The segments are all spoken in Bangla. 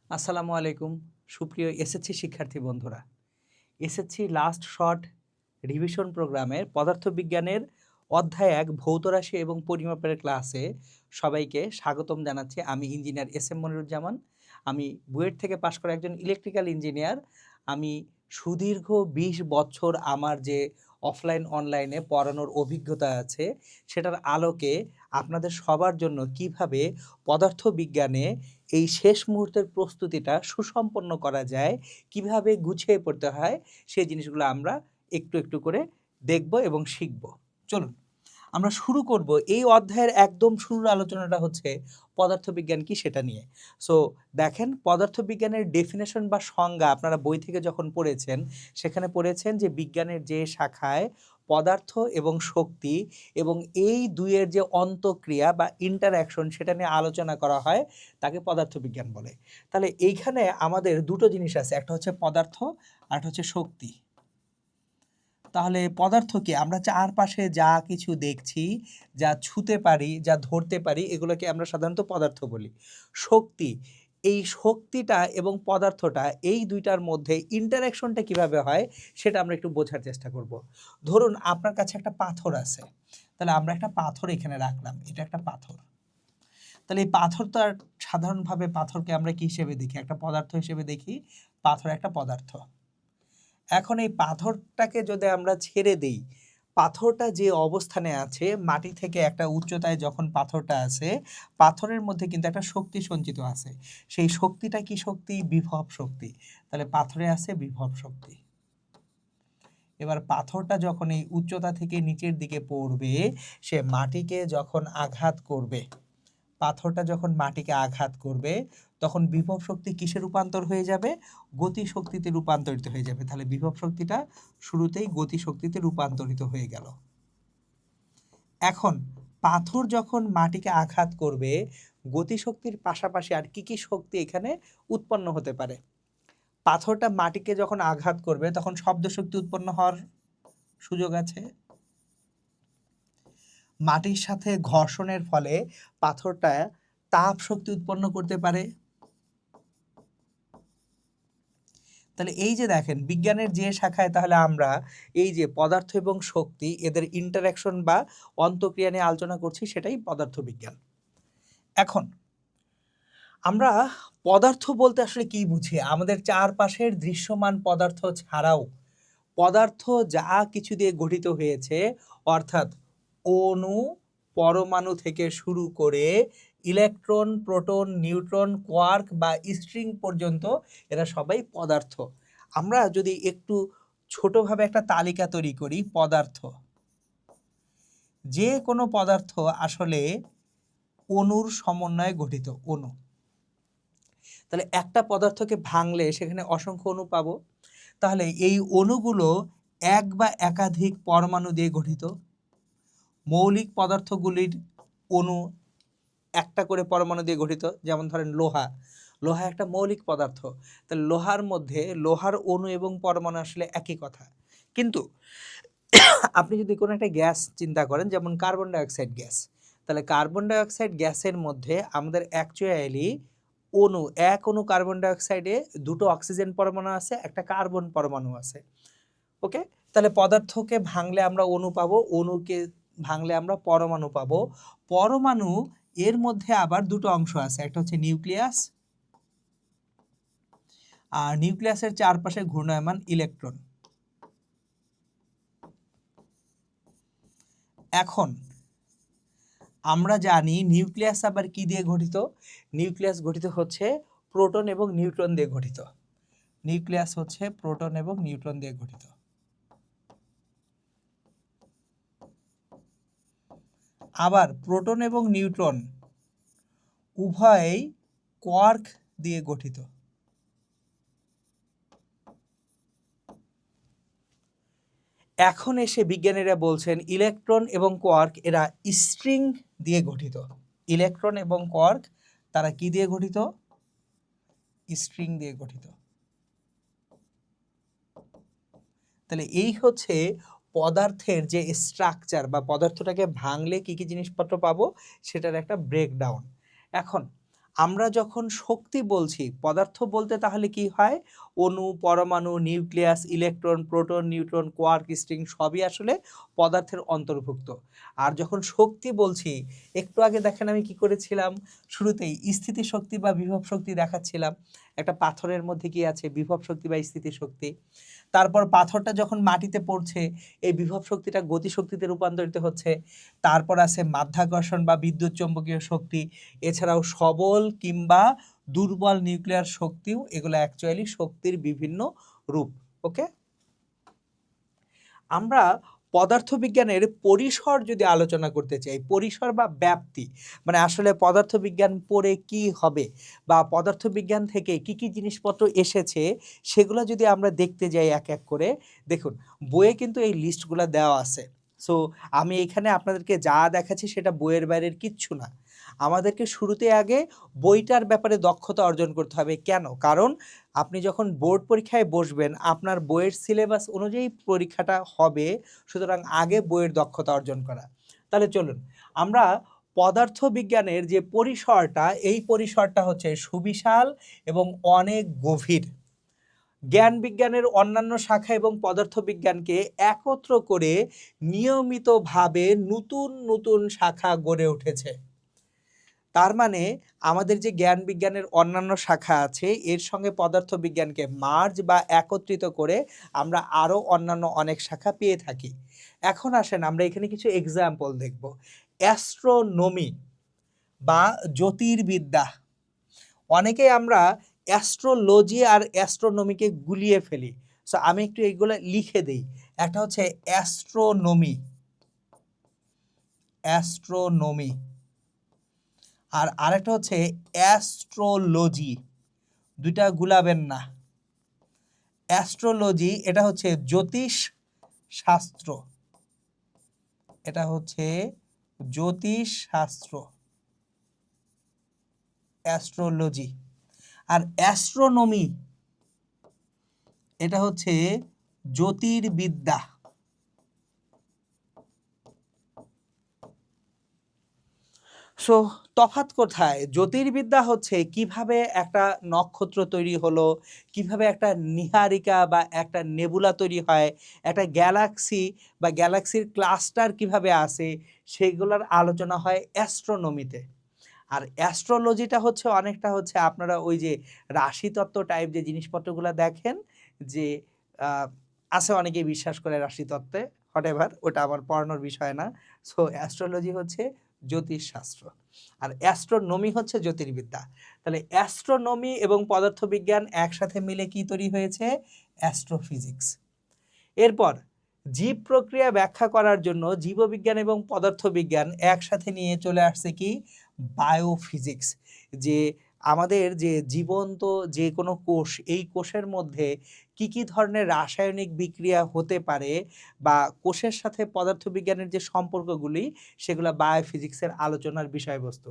আসসালামু আলাইকুম সুপ্রিয় এসএসসি শিক্ষার্থী বন্ধুরা। এসএসসি লাস্ট শর্ট রিভিশন প্রোগ্রামের পদার্থবিজ্ঞানের অধ্যায় ১ ভৌত রাশি এবং পরিমাপের ক্লাসে সবাইকে স্বাগতম জানাচ্ছি। আমি ইঞ্জিনিয়ার এস এম মনিরুজ্জামান। আমি বুয়েট থেকে পাশ করা একজন ইলেকট্রিক্যাল ইঞ্জিনিয়ার। আমি সুদীর্ঘ ২০ বছর আমার যে অফলাইন অনলাইনে পড়ানোর অভিজ্ঞতা আছে সেটার আলোকে আপনাদের সবার জন্য কিভাবে পদার্থবিজ্ঞানে এই শেষ মুহূর্তের প্রস্তুতিটা সুসম্পন্ন করা যায়, কিভাবে গুছিয়ে পড়তে হয়, সেই জিনিসগুলো আমরা একটু একটু করে দেখব এবং শিখব। চলুন আমরা শুরু করব। এই অধ্যায়ের একদম শুরুর আলোচনাটা হচ্ছে পদার্থবিজ্ঞান কি সেটা নিয়ে। সো দেখেন, পদার্থবিজ্ঞানের ডেফিনেশন বা সংজ্ঞা আপনারা বই থেকে যখন পড়েছেন সেখানে পড়েছেন যে বিজ্ঞানের যে শাখায় পদার্থ এবং শক্তি এবং এই দুইয়ের যে অন্তঃক্রিয়া বা ইন্টারঅ্যাকশন সেটা নিয়ে আলোচনা করা হয় তাকে পদার্থবিজ্ঞান বলে। তাহলে এইখানে আমাদের দুটো জিনিস আছে, একটা হচ্ছে পদার্থ আর একটা হচ্ছে শক্তি। তাহলে পদার্থ কি? আমরা চারপাশে যা কিছু দেখছি, যা ছুঁতে পারি, যা ধরতে পারি, এগুলোকে আমরা সাধারণত পদার্থ বলি। শক্তি, এই শক্তিটা এবং পদার্থটা এই দুইটার মধ্যে ইন্টারঅ্যাকশনটা কিভাবে হয় সেটা আমরা একটু বোঝার চেষ্টা করব। ধরুন আপনার কাছে একটা পাথর আছে, তাহলে আমরা একটা পাথর এখানে রাখলাম, এটা একটা পাথর। তাহলে এই পাথরটা সাধারণভাবে পাথরকে আমরা কি হিসেবে দেখি? একটা পদার্থ হিসেবে দেখি। পাথর একটা পদার্থ। এখন এই পাথরটাকে যদি আমরা ছেড়ে দিই, পাথরটা যে অবস্থানে আছে মাটি থেকে একটা উচ্চতায় যখন পাথরটা আছে, পাথরের মধ্যে কিন্তু একটা শক্তি সঞ্চিত আছে। সেই শক্তিটা কি শক্তি? বিভব শক্তি। তাহলে পাথরে আছে বিভব শক্তি। এবার পাথরটা যখন এই উচ্চতা থেকে নিচের দিকে পড়বে, সে মাটিকে যখন আঘাত করবে, পাথরটা যখন মাটিকে আঘাত করবে তখন বিভব শক্তি কিসে রূপান্তর হয়ে যাবে? গতি শক্তিতে রূপান্তরিত হয়ে যাবে। তাহলে বিভব শক্তিটা শুরুতেই গতি শক্তিতে রূপান্তরিত হয়ে গেল। এখন পাথর যখন মাটিকে আঘাত করবে, গতি শক্তির পাশাপাশি আর কি কি শক্তি এখানে উৎপন্ন হতে পারে? পাথরটা মাটিকে যখন আঘাত করবে তখন শব্দ শক্তি উৎপন্ন হওয়ার সুযোগ আছে। মাটির সাথে ঘর্ষণের ফলে পাথরটা তাপ শক্তি উৎপন্ন করতে পারে। তাহলে এই যে দেখেন, বিজ্ঞানের যে শাখায় তাহলে আমরা এই যে পদার্থ এবং শক্তি এদের ইন্টারঅ্যাকশন বা অন্তঃক্রিয়া নিয়ে আলোচনা করছি, সেটাই পদার্থবিজ্ঞান। এখন আমরা পদার্থ বলতে আসলে কি বুঝি? আমাদের চারপাশের দৃশ্যমান পদার্থ ছাড়াও পদার্থ যা কিছু দিয়ে গঠিত হয়েছে, অর্থাৎ অণু, পরমাণু থেকে শুরু করে ইলেকট্রন, প্রোটন, নিউট্রন, কোয়ার্ক বা স্ট্রিং পর্যন্ত এরা সবাই পদার্থ। আমরা যদি একটু ছোটভাবে একটা তালিকা তৈরি করি, পদার্থ, যে কোনো পদার্থ আসলে অণুর সমন্বয়ে গঠিত। অণু, তাহলে একটা পদার্থকে ভাঙলে সেখানে অসংখ্য অণু পাবো। তাহলে এই অণুগুলো এক বা একাধিক পরমাণু দিয়ে গঠিত। মৌলিক পদার্থগুলির অণু একটা করে পরমাণু দিয়ে গঠিত। যেমন ধরেন লোহা, লোহা একটা মৌলিক পদার্থ। তাহলে লোহার মধ্যে লোহার অণু এবং পরমাণু আসলে একই কথা। কিন্তু আপনি যদি কোনো একটা গ্যাস চিন্তা করেন, যেমন কার্বন ডাইঅক্সাইড গ্যাস, তাহলে কার্বন ডাইঅক্সাইড গ্যাসের মধ্যে আমাদের অ্যাকচুয়ালি অণু, এক অণু কার্বন ডাইঅক্সাইডে দুটো অক্সিজেন পরমাণু আছে, একটা কার্বন পরমাণু আছে। ওকে, তাহলে পদার্থকে ভাঙলে আমরা অণু পাবো, অণুকে ভাঙলে আমরা পরমাণু পাবো। পরমাণু এর মধ্যে আবার দুটো অংশ আছে, একটা হচ্ছে নিউক্লিয়াস, আর নিউক্লিয়াসের চারপাশে ঘূর্ণায়মান ইলেকট্রন। এখন আমরা জানি নিউক্লিয়াস আবার কি দিয়ে গঠিত? নিউক্লিয়াস গঠিত হচ্ছে প্রোটন এবং নিউট্রন দিয়ে গঠিত। নিউক্লিয়াস হচ্ছে প্রোটন এবং নিউট্রন দিয়ে গঠিত। আবার প্রোটন এবং নিউট্রন উভয়ই কোয়ার্ক দিয়ে গঠিত। এখন এসে বিজ্ঞানীরা বলছেন ইলেকট্রন এবং কোয়ার্ক এরা স্ট্রিং দিয়ে গঠিত। ইলেকট্রন এবং কোয়ার্ক তারা কি দিয়ে গঠিত? স্ট্রিং দিয়ে গঠিত। তাহলে এই হচ্ছে পদার্থের যে স্ট্রাকচার বা পদার্থটাকে ভাঙলে কি কি জিনিসপত্র পাবো সেটার একটা ব্রেকডাউন। এখন আমরা যখন শক্তি বলছি পদার্থ বলতে তাহলে কি হয়, অণু, পরমাণু, nucleus, electron, proton, neutron, quark, string সবই আসলে পদার্থের অন্তর্ভুক্ত। আর যখন শক্তি বলছি, একটু আগে দেখেন আমি কি করেছিলাম, শুরুতেই স্থিতিশক্তি বা বিভব শক্তি দেখাচ্ছিলাম। একটা পাথরের মধ্যে কি আছে, বিভব শক্তি বা স্থিতিশক্তি। তারপর পাথরটা যখন মাটিতে পড়ছে এই বিভব শক্তিটা গতিশক্তিতে রূপান্তরিত হচ্ছে। তারপর আছে মাধ্যাকর্ষণ বা বিদ্যুৎ চৌম্বকীয় শক্তি, এছাড়াও সবল কিংবা দুর্বল নিউক্লিয়ার শক্তিও, এগুলো অ্যাকচুয়ালি শক্তির বিভিন্ন রূপ। ওকে, আমরা পদার্থবিজ্ঞানের পরিসর যদি আলোচনা করতে চাই, পরিসর বা ব্যাপ্তি, মানে আসলে পদার্থবিজ্ঞান পড়ে কি হবে বা পদার্থবিজ্ঞান থেকে কি কি জিনিসপত্র এসেছে সেগুলো যদি আমরা দেখতে যাই এক এক করে, দেখুন বইয়ে কিন্তু এই লিস্টগুলো দেওয়া আছে। সো আমি এখানে আপনাদেরকে যা দেখাচ্ছি সেটা বইয়ের বাইরের কিচ্ছু না। আমাদেরকে শুরুতে আগে বইটার ব্যাপারে দক্ষতা অর্জন করতে হবে। কেন? কারণ আপনি যখন বোর্ড পরীক্ষায় বসবেন আপনার বইয়ের সিলেবাস অনুযায়ী পরীক্ষাটা হবে, সুতরাং আগে বইয়ের দক্ষতা অর্জন করা। তাহলে চলুন আমরা পদার্থবিজ্ঞানের যে পরিসরটা, এই পরিসরটা হচ্ছে সুবিশাল এবং অনেক গভীর। জ্ঞান বিজ্ঞানের অন্যান্য শাখা এবং পদার্থবিজ্ঞানকে একত্র করে নিয়মিতভাবে নতুন নতুন শাখা গড়ে উঠেছে। তার মানে আমাদের যে জ্ঞান বিজ্ঞানের অন্যান্য শাখা আছে এর সঙ্গে পদার্থবিজ্ঞানকে মার্জ বা একত্রিত করে আমরা আরও অন্যান্য অনেক শাখা পেয়ে থাকি। এখন আসেন আমরা এখানে কিছু এক্সাম্পল দেখব। অ্যাস্ট্রোনমি বা জ্যোতির্বিদ্যা, অনেকেই আমরা অ্যাস্ট্রোলজি আর অ্যাস্ট্রোনমিকে গুলিয়ে ফেলি। সো আমি একটু এইগুলো লিখে দিই। একটা হচ্ছে অ্যাস্ট্রোনমি, অ্যাস্ট্রোনমি, আর আরেকটা হচ্ছে অ্যাস্ট্রোলজি, দুইটা গুলাবেন না। অ্যাস্ট্রোলজি এটা হচ্ছে জ্যোতিষ শাস্ত্র, এটা হচ্ছে জ্যোতিষ শাস্ত্র, অ্যাস্ট্রোলজি। আর অ্যাস্ট্রোনমি এটা হচ্ছে জ্যোতির্বিদ্যা। সো তফাৎ কোথায়? জ্যোতির্বিদ্যা হচ্ছে কিভাবে একটা নক্ষত্র তৈরি হলো, কিভাবে একটা নীহারিকা বা একটা নেবুলা তৈরি হয়, একটা গ্যালাক্সি বা গ্যালাক্সির ক্লাস্টার কিভাবে আসে, সেগুলোর আলোচনা হয় অ্যাস্ট্রোনমিতে। আর অ্যাস্ট্রোলজিটা হচ্ছে অনেকটা হচ্ছে আপনারা ওই যে রাশিতত্ত্ব টাইপ যে জিনিসপত্রগুলো দেখেন, যে আছে অনেকেই বিশ্বাস করে রাশিতত্ত্বে, হোয়াটএভার, ওটা আমার পড়ানোর বিষয় না। সো অ্যাস্ট্রোলজি হচ্ছে জ্যোতিষশাস্ত্র আর অ্যাস্ট্রোনমি হচ্ছে জ্যোতির্বিদ্যা। তাহলে অ্যাস্ট্রোনমি এবং পদার্থবিজ্ঞান একসাথে মিলে কি তৈরি হয়েছে? অ্যাস্ট্রোফিজিক্স। এরপর জীব প্রক্রিয়া ব্যাখ্যা করার জন্য জীববিজ্ঞান এবং পদার্থবিজ্ঞান একসাথে নিয়ে চলে আসছে কি? বায়োফিজিক্স। যে আমাদের যে জীবন্ত যে কোনো কোষ, এই কোষের মধ্যে কি কি ধরনের রাসায়নিক বিক্রিয়া হতে পারে বা কোষের সাথে পদার্থবিজ্ঞানের যে সম্পর্কগুলি, সেগুলো বায়োফিজিক্সের আলোচনার বিষয়বস্তু।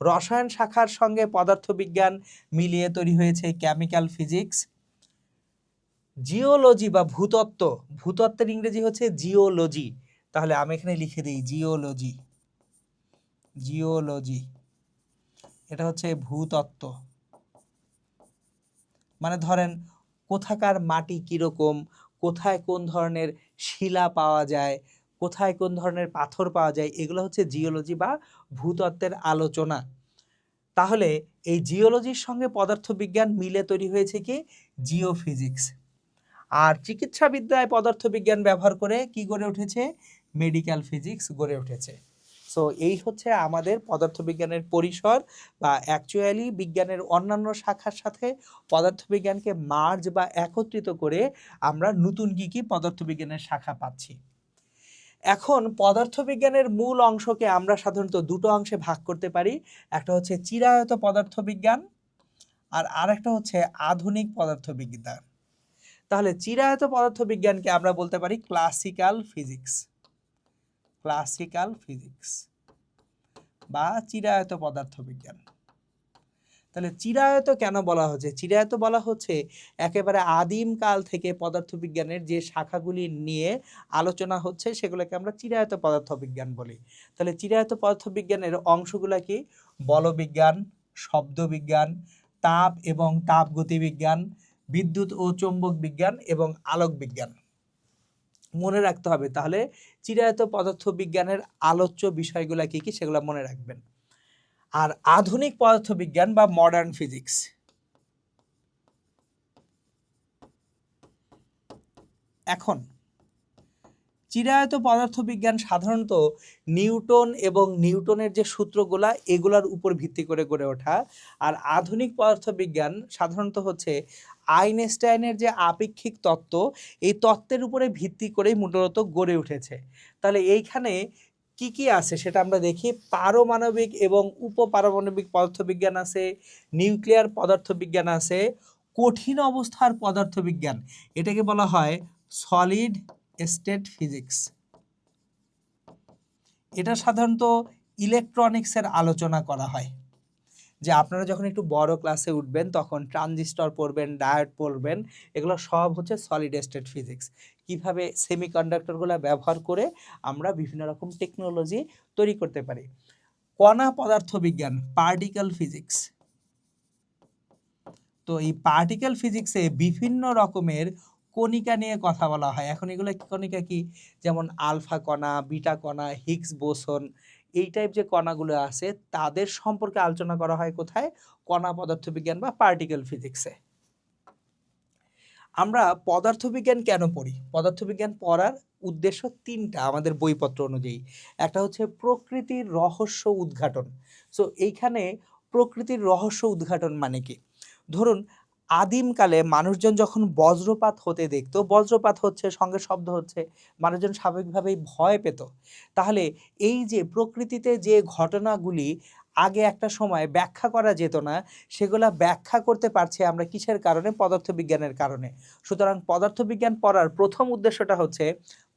রসায়ন শাখার সঙ্গে পদার্থবিজ্ঞান মিলিয়ে তৈরি হয়েছে কেমিক্যাল ফিজিক্স। জিওলজি বা ভূতত্ত্ব, ভূতত্ত্বের ইংরেজি হচ্ছে জিওলজি, তাহলে আমি এখানে লিখে দিই জিওলজি, জিওলজি এটা হচ্ছে ভূতত্ত্ব। মানে ধরেন কোথাকার মাটি কীরকম, কোথায় কোন ধরনের শিলা পাওয়া যায়, কোথায় কোন ধরনের পাথর পাওয়া যায়, এগুলো হচ্ছে জিওলজি বা ভূতত্ত্বের আলোচনা। তাহলে এই জিওলজির সঙ্গে পদার্থবিজ্ঞান মিলে তৈরি হয়েছে কি? জিওফিজিক্স। আর চিকিৎসাবিদ্যায় পদার্থবিজ্ঞান ব্যবহার করে কি গড়ে উঠেছে? মেডিকেল ফিজিক্স গড়ে উঠেছে। সো এই হচ্ছে আমাদের পদার্থবিজ্ঞানের পরিসর বা অ্যাকচুয়ালি বিজ্ঞানের অন্যান্য শাখার সাথে পদার্থবিজ্ঞানকে মার্জ বা একত্রিত করে আমরা নতুন কি পদার্থবিজ্ঞানের শাখা পাচ্ছি। এখন পদার্থবিজ্ঞানের মূল অংশকে আমরা সাধারণত দুটো অংশে ভাগ করতে পারি। একটা হচ্ছে চিরায়ত পদার্থবিজ্ঞান আর আরেকটা হচ্ছে আধুনিক পদার্থবিজ্ঞান। তাহলে চিরায়ত পদার্থবিজ্ঞানকে আমরা বলতে পারি ক্লাসিক্যাল ফিজিক্স, ক্লাসিক্যাল ফিজিক্স বা চিরায়ত পদার্থবিজ্ঞান। তাহলে চিরায়ত কেন বলা হচ্ছে? চিরায়ত বলা হচ্ছে একেবারে আদিম কাল থেকে পদার্থবিজ্ঞানের যে শাখাগুলি নিয়ে আলোচনা হচ্ছে সেগুলোকে আমরা চিরায়ত পদার্থবিজ্ঞান বলি। তাহলে চিরায়ত পদার্থবিজ্ঞানের অংশগুলো কি? বলবিজ্ঞান, শব্দবিজ্ঞান, তাপ এবং তাপগতিবিজ্ঞান, বিদ্যুৎ ও চৌম্বক বিজ্ঞান এবং আলোক বিজ্ঞান। মনে রাখতে হবে। তাহলে চিরায়ত পদার্থবিজ্ঞানের আলোচ্য বিষয়গুলো কি কি সেগুলো মনে রাখবেন। আর আধুনিক পদার্থবিজ্ঞান বা মডার্ন ফিজিক্স, এখন চিরায়ত পদার্থবিজ্ঞান সাধারণত নিউটন এবং নিউটনের যে সূত্রগুলা এগুলার উপর ভিত্তি করে গড়ে ওঠা। আর আধুনিক পদার্থবিজ্ঞান সাধারণত হচ্ছে আইনস্টাইনের যে আপেক্ষিক তত্ত্ব, এই তত্ত্বের উপরে ভিত্তি করেই মূলত গড়ে উঠেছে। তাহলে এইখানে কি কি আছে সেটা আমরা দেখি। পারমাণবিক এবং উপপারমাণবিক পদার্থবিজ্ঞান আছে, নিউক্লিয়ার পদার্থবিজ্ঞান আছে, কঠিন অবস্থার পদার্থবিজ্ঞান, এটাকে বলা হয় সলিড স্টেট ফিজিক্স। এটা সাধারণত ইলেকট্রনিক্সের আলোচনা করা হয়, যে আপনারা যখন একটু বড় ক্লাসে উঠবেন তখন ট্রানজিস্টর পড়বেন, ডায়োড পড়বেন, এগুলো সব হচ্ছে সলিড স্টেট ফিজিক্স। কিভাবে সেমিকন্ডাক্টরগুলো ব্যবহার করে আমরা বিভিন্ন রকম টেকনোলজি তৈরি করতে পারি। কণা পদার্থবিজ্ঞান, পার্টিকেল ফিজিক্স। তো এই পার্টিকেল ফিজিক্সে বিভিন্ন রকমের কণিকা নিয়ে কথা বলা হয়। এখন এগুলো কণিকা কি, যেমন আলফা কণা, বিটা কণা, হিগস বোসন, এই টাইপ যে কণাগুলো আছে তাদের সম্পর্কে আলোচনা করা হয় কোথায়? কণা পদার্থবিজ্ঞান বা পার্টিকেল ফিজিক্সে। আমরা পদার্থবিজ্ঞান কেন পড়ি? পদার্থবিজ্ঞান পড়ার উদ্দেশ্য তিনটা আমাদের বইপত্র অনুযায়ী। একটা হচ্ছে প্রকৃতির রহস্য উদ্ঘাটন। সো এইখানে প্রকৃতির রহস্য উদ্ঘাটন মানে কি? ধরুন আদিমকালে মানুষজন যখন বজ্রপাত হতে দেখতো, বজ্রপাত হচ্ছে, সঙ্গে শব্দ হচ্ছে, মানুষজন স্বাভাবিকভাবেই ভয় পেত। তাহলে এই যে প্রকৃতিতে যে ঘটনাগুলি আগে একটা সময় ব্যাখ্যা করা যেত না, সেগুলা ব্যাখ্যা করতে পারছি আমরা কিসের কারণে? পদার্থবিজ্ঞানের কারণে। সুতরাং পদার্থবিজ্ঞান পড়ার প্রথম উদ্দেশ্যটা হচ্ছে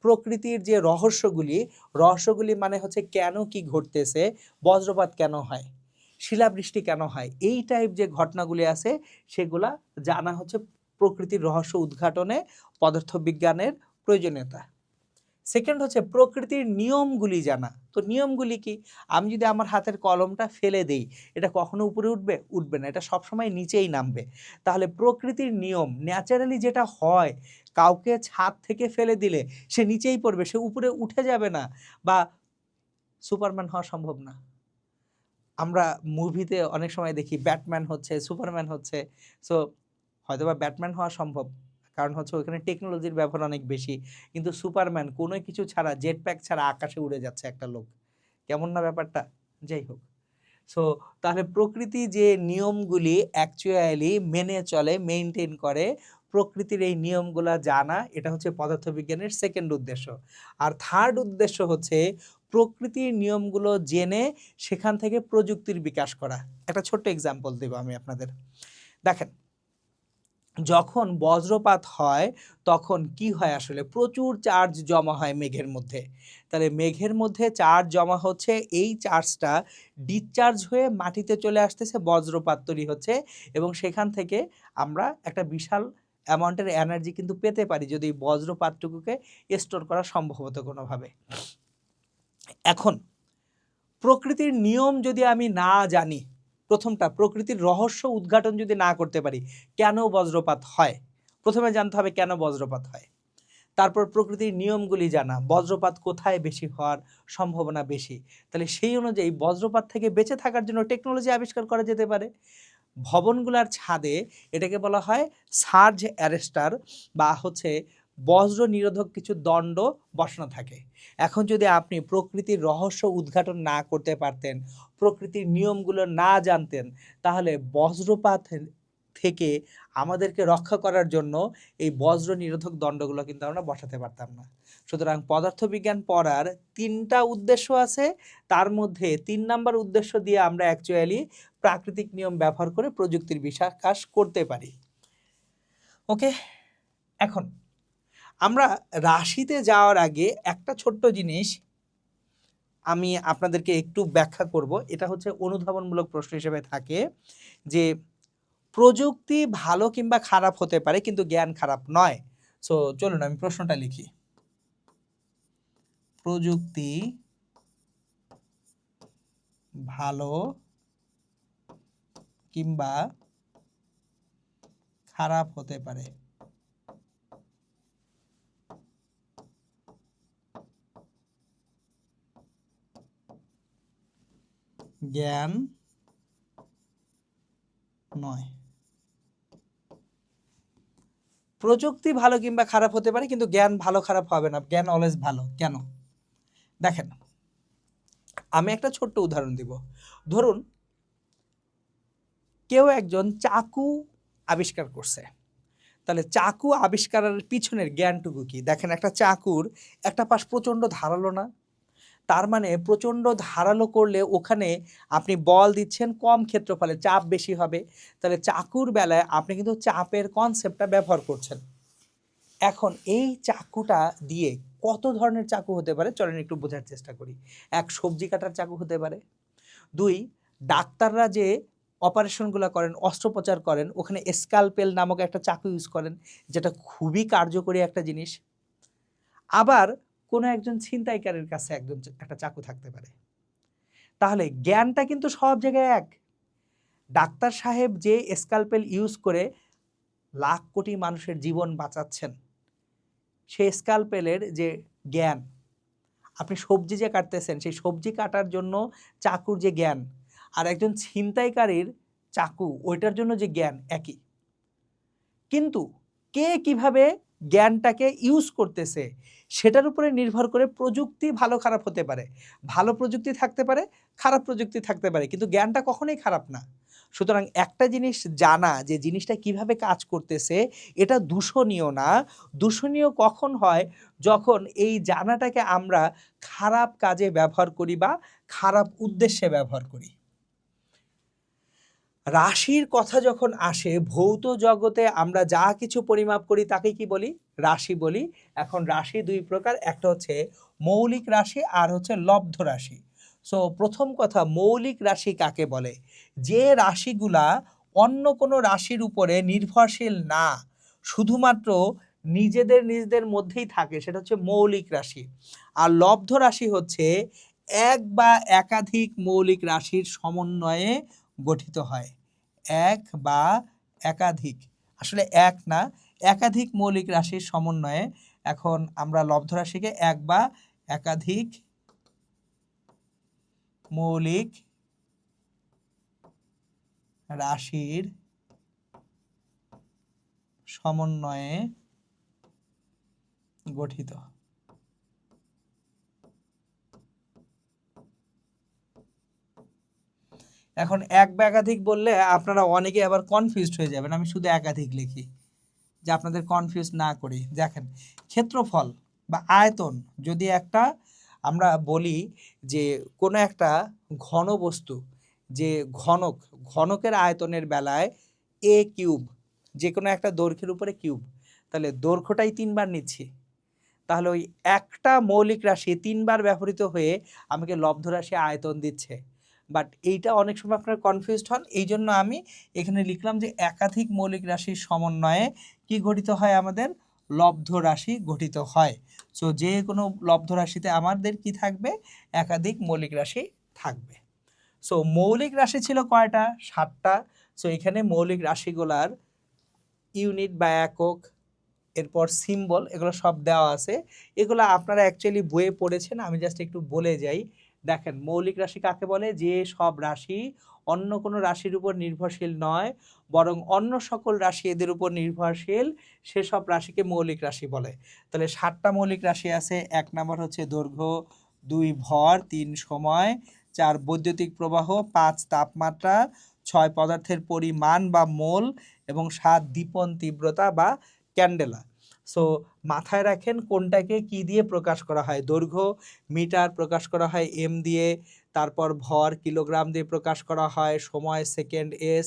প্রকৃতির যে রহস্যগুলি মানে হচ্ছে কেন কি ঘটতেছে, বজ্রপাত কেন হয়, শিলাবৃষ্টি কেন হয়, এই টাইপ যে ঘটনাগুলি আছে সেগুলা জানা হচ্ছে প্রকৃতির রহস্য উদ্ঘাটনে পদার্থবিজ্ঞানের প্রয়োজনীয়তা। সেকেন্ড হচ্ছে প্রকৃতির নিয়মগুলি জানা। তো নিয়মগুলি কি? আমি যদি আমার হাতের কলমটা ফেলে দেই, এটা কখনো উপরে উঠবে? উঠবে না, এটা সবসময় নিচেই নামবে। তাহলে প্রকৃতির নিয়ম ন্যাচারালি যেটা হয়, কাউকে ছাদ থেকে ফেলে দিলে সে নিচেই পড়বে, সে উপরে উঠে যাবে না, বা সুপারম্যান হওয়া সম্ভব না। আমরা মুভিতে অনেক সময় দেখি ব্যাটম্যান হচ্ছে, সুপারম্যান হচ্ছে। সো হয়তোবা ব্যাটম্যান হওয়া সম্ভব, কারণ হচ্ছে ওখানে টেকনোলজির ব্যবহার অনেক বেশি, কিন্তু সুপারম্যান কোনো কিছু ছাড়া, জেট প্যাক ছাড়া আকাশে উড়ে যাচ্ছে একটা লোক। কেমন না ব্যাপারটা? যাই হোক, সো তাহলে প্রকৃতি যে নিয়মগুলি অ্যাকচুয়ালি মেনে চলে, মেনটেন করে, প্রকৃতির এই নিয়মগুলা জানা, এটা হচ্ছে পদার্থবিজ্ঞানের সেকেন্ড উদ্দেশ্য। আর থার্ড উদ্দেশ্য হচ্ছে প্রকৃতির নিয়মগুলো জেনে সেখান থেকে প্রযুক্তির বিকাশ করা। একটা ছোট্ট এক্সাম্পল দেব আমি আপনাদের। দেখেন, যখন বজ্রপাত হয় তখন কি হয়? আসলে প্রচুর চার্জ জমা হয় মেঘের মধ্যে। তাহলে মেঘের মধ্যে চার্জ জমা হচ্ছে, এই চার্জটা ডিসচার্জ হয়ে মাটিতে চলে আসতেছে, বজ্রপাত তৈরি হচ্ছে, এবং সেখান থেকে আমরা একটা বিশাল অ্যামাউন্টের এনার্জি কিন্তু পেতে পারি যদি বজ্রপাতটুকুকে স্টোর করা সম্ভব হতো কোনোভাবে। এখন প্রকৃতির নিয়ম যদি আমি না জানি, প্রথমটা প্রকৃতির রহস্য উদ্ঘাটন যদি না করতে পারি, কেন বজ্রপাত হয়, প্রথমে জানতে হবে কেন বজ্রপাত হয়। তারপর প্রকৃতির নিয়মগুলি জানা, বজ্রপাত কোথায় বেশি হওয়ার সম্ভাবনা বেশি, তাহলে সেই অনুযায়ী বজ্রপাত থেকে বেঁচে থাকার জন্য টেকনোলজি আবিষ্কার করা যেতে পারে। ভবনগুলার ছাদে এটাকে বলা হয় সার্জ অ্যারেস্টার, বা হচ্ছে বজ্র নিরোধক কিছু দণ্ড বসানো থাকে। এখন যদি আপনি প্রকৃতির রহস্য উদ্ঘাটন না করতে পারতেন, প্রকৃতির নিয়মগুলো না জানতেন, তাহলে বজ্রপাত থেকে আমাদেরকে রক্ষা করার জন্য এই বজ্র নিরোধক দণ্ডগুলো কিন্তু আমরা বসাতে পারতাম না। সুতরাং পদার্থবিজ্ঞান পড়ার তিনটা উদ্দেশ্য আছে, তার মধ্যে 3 নাম্বার উদ্দেশ্য দিয়ে আমরা অ্যাকচুয়ালি প্রাকৃতিক নিয়ম ব্যবহার করে প্রযুক্তির বিকাশ করতে পারি। ওকে, এখন আমরা রাশিতে যাওয়ার আগে একটা ছোট্ট জিনিস আমি আপনাদেরকে একটু ব্যাখ্যা করব। এটা হচ্ছে অনুধাবনমূলক প্রশ্ন হিসেবে থাকে যে প্রযুক্তি ভালো কিংবা খারাপ হতে পারে, কিন্তু জ্ঞান খারাপ নয়। সো চলুন আমি প্রশ্নটা লিখি। প্রযুক্তি ভালো কিংবা খারাপ হতে পারে। জ্ঞান নয়। প্রযুক্তি ভালো কিংবা খারাপ হতে পারে, কিন্তু জ্ঞান ভালো খারাপ হবে না, জ্ঞান অলওয়েজ ভালো। কেন? দেখেন, আমি একটা ছোট্ট উদাহরণ দিব। ধরুন কেউ একজন চাকু আবিষ্কার করছে, তাহলে চাকু আবিষ্কারের পিছনের জ্ঞানটুকু কি? দেখেন, একটা চাকুর একটা পাশ প্রচণ্ড ধারালো না, তার মানে প্রচণ্ড ধারালো করলে ওখানে আপনি বল দিচ্ছেন কম ক্ষেত্রফলে, চাপ বেশি হবে। তাহলে চাকুর বেলায় আপনি কিন্তু চাপের কনসেপ্টটা ব্যবহার করছেন। এখন এই চাকুটা দিয়ে কত ধরনের চাকু হতে পারে চলেন একটু বোঝার চেষ্টা করি। এক, সবজি কাটার চাকু হতে পারে। দুই, ডাক্তাররা যে অপারেশনগুলো করেন, অস্ত্রোপচার করেন, ওখানে স্ক্যালপেল নামক একটা চাকু ইউজ করেন, যেটা খুবই কার্যকরী একটা জিনিস। আবার কোনো একজন ছিনতাইকারীর কাছে একটা চাকু থাকতে পারে। তাহলে জ্ঞানটা কিন্তু সব জায়গায় এক। ডাক্তার সাহেব যে স্ক্যালপেল ইউজ করে লাখ কোটি মানুষের জীবন বাঁচাচ্ছেন, সেই স্ক্যালপেলের যে জ্ঞান, আপনি সবজি যে কাটতেছেন সেই সবজি কাটার জন্য চাকুর যে জ্ঞান, আর একজন ছিনতাইকারীর চাকু ওইটার জন্য যে জ্ঞান একই। কিন্তু কে কিভাবে জ্ঞানটাকে ইউজ করতেছে সেটার উপরে নির্ভর করে প্রযুক্তি ভালো খারাপ হতে পারে। ভালো প্রযুক্তি থাকতে পারে, খারাপ প্রযুক্তি থাকতে পারে, কিন্তু জ্ঞানটা কখনোই খারাপ না। সুতরাং একটা জিনিস জানা যে জিনিসটা কিভাবে কাজ করতেছে এটা দূষণীয় না। দূষণীয় কখন হয়? যখন এই জানাটাকে আমরা খারাপ কাজে ব্যবহার করি বা খারাপ উদ্দেশ্যে ব্যবহার করি। রাশির কথা যখন আসে, ভৌত জগতে আমরা যা কিছু পরিমাপ করি তাকে কি বলি? রাশি বলি। এখন রাশি দুই প্রকার, একটা হচ্ছে মৌলিক রাশি আর হচ্ছে লব্ধ রাশি। সো প্রথম কথা, মৌলিক রাশি কাকে বলে? যে রাশিগুলা অন্য কোনো রাশির উপরে নির্ভরশীল না, শুধুমাত্র নিজেদের মধ্যেই থাকে, সেটা হচ্ছে মৌলিক রাশি। আর লব্ধ রাশি হচ্ছে এক বা একাধিক মৌলিক রাশির সমন্বয়ে গঠিত হয়। এক বা একাধিক, আসলে এক না, একাধিক মৌলিক রাশির সমন্বয়ে। এখন আমরা লব্ধ রাশিকে এক বা একাধিক মৌলিক রাশির সমন্বয়ে গঠিত। এখন এক বা একাধিক বললে আপনারা অনেকে আবার কনফিউজড হয়ে যাবেন, আমি শুধু একাধিক লিখি যে আপনাদের কনফিউজ না করি। দেখেন, ক্ষেত্রফল বা আয়তন যদি একটা আমরা বলি যে কোনো একটা ঘন বস্তু, যে ঘনকের আয়তনের বেলায় এ কিউব, যে কোনো একটা দৈর্ঘ্যের উপরে কিউব, তাহলে দৈর্ঘ্যটাই 3বার নিচ্ছি, তাহলে ওই একটা মৌলিক রাশি 3বার ব্যবহৃত হয়ে আমাকে লব্ধ রাশি আয়তন দিচ্ছে। বাট এইটা অনেক সময় আপনারা কনফিউজড হন, এই জন্য আমি এখানে লিখলাম যে একাধিক মৌলিক রাশির সমন্বয়ে কি গঠিত হয়? আমাদের লব্ধ রাশি গঠিত হয়। সো যে কোনো লব্ধ রাশিতে আমাদের কি থাকবে? একাধিক মৌলিক রাশি থাকবে। সো মৌলিক রাশি ছিল কয়টা? 7টা। সো এখানে মৌলিক রাশিগুলার ইউনিট বা একক, এরপর সিম্বল, এগুলো সব দেওয়া আছে। এগুলো আপনারা অ্যাকচুয়ালি বইয়ে পড়েছেন, আমি জাস্ট একটু বলে যাই। দেখেন, মৌলিক রাশি কাকে বলে? যে সব রাশি অন্য কোনো রাশির উপর নির্ভরশীল নয়, বরং অন্য সকল রাশি এদের উপর নির্ভরশীল, সেসব রাশিকে মৌলিক রাশি বলে। তাহলে 7টা মৌলিক রাশি আছে। 1 নম্বর হচ্ছে দৈর্ঘ্য, 2 ভর, 3 সময়, 4 বৈদ্যুতিক প্রবাহ, 5 তাপমাত্রা, 6 পদার্থের পরিমাণ বা মোল, এবং 7 দীপন তীব্রতা বা ক্যান্ডেলা। সো মাথায় রাখেন কোনটাকে কি দিয়ে প্রকাশ করা হয়। দৈর্ঘ্য মিটার প্রকাশ করা হয় এম দিয়ে, তারপর ভর কিলোগ্রাম দিয়ে প্রকাশ করা হয়, সময় সেকেন্ড এস,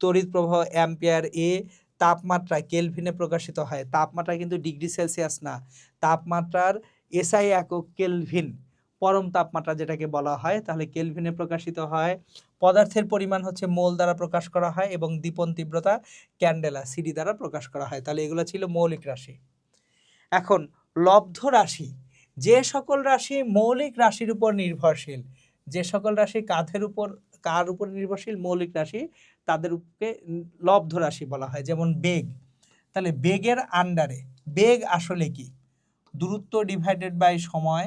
তড়িৎ প্রবাহ অ্যাম্পিয়ার এ, তাপমাত্রা কেলভিনে প্রকাশিত হয়। তাপমাত্রা কিন্তু ডিগ্রি সেলসিয়াস না, তাপমাত্রার এসআই একক কেলভিন, পরম তাপমাত্রা যেটাকে বলা হয়, তাহলে কেলভিনে প্রকাশিত হয়। পদার্থের পরিমাণ হচ্ছে মোল দ্বারা প্রকাশ করা হয়, এবং দীপন তীব্রতা ক্যান্ডেলা সিডি দ্বারা প্রকাশ করা হয়। তাহলে এগুলো ছিল মৌলিক রাশি। এখন লব্ধ রাশি, যে সকল রাশি মৌলিক রাশির উপর নির্ভরশীল, যে সকল রাশি কার উপর নির্ভরশীল? মৌলিক রাশি, তাদেরকে লব্ধ রাশি বলা হয়, যেমন বেগ। তাহলে বেগের আন্ডারে বেগ আসলে কি? দূরত্ব ডিভাইডেড বাই সময়।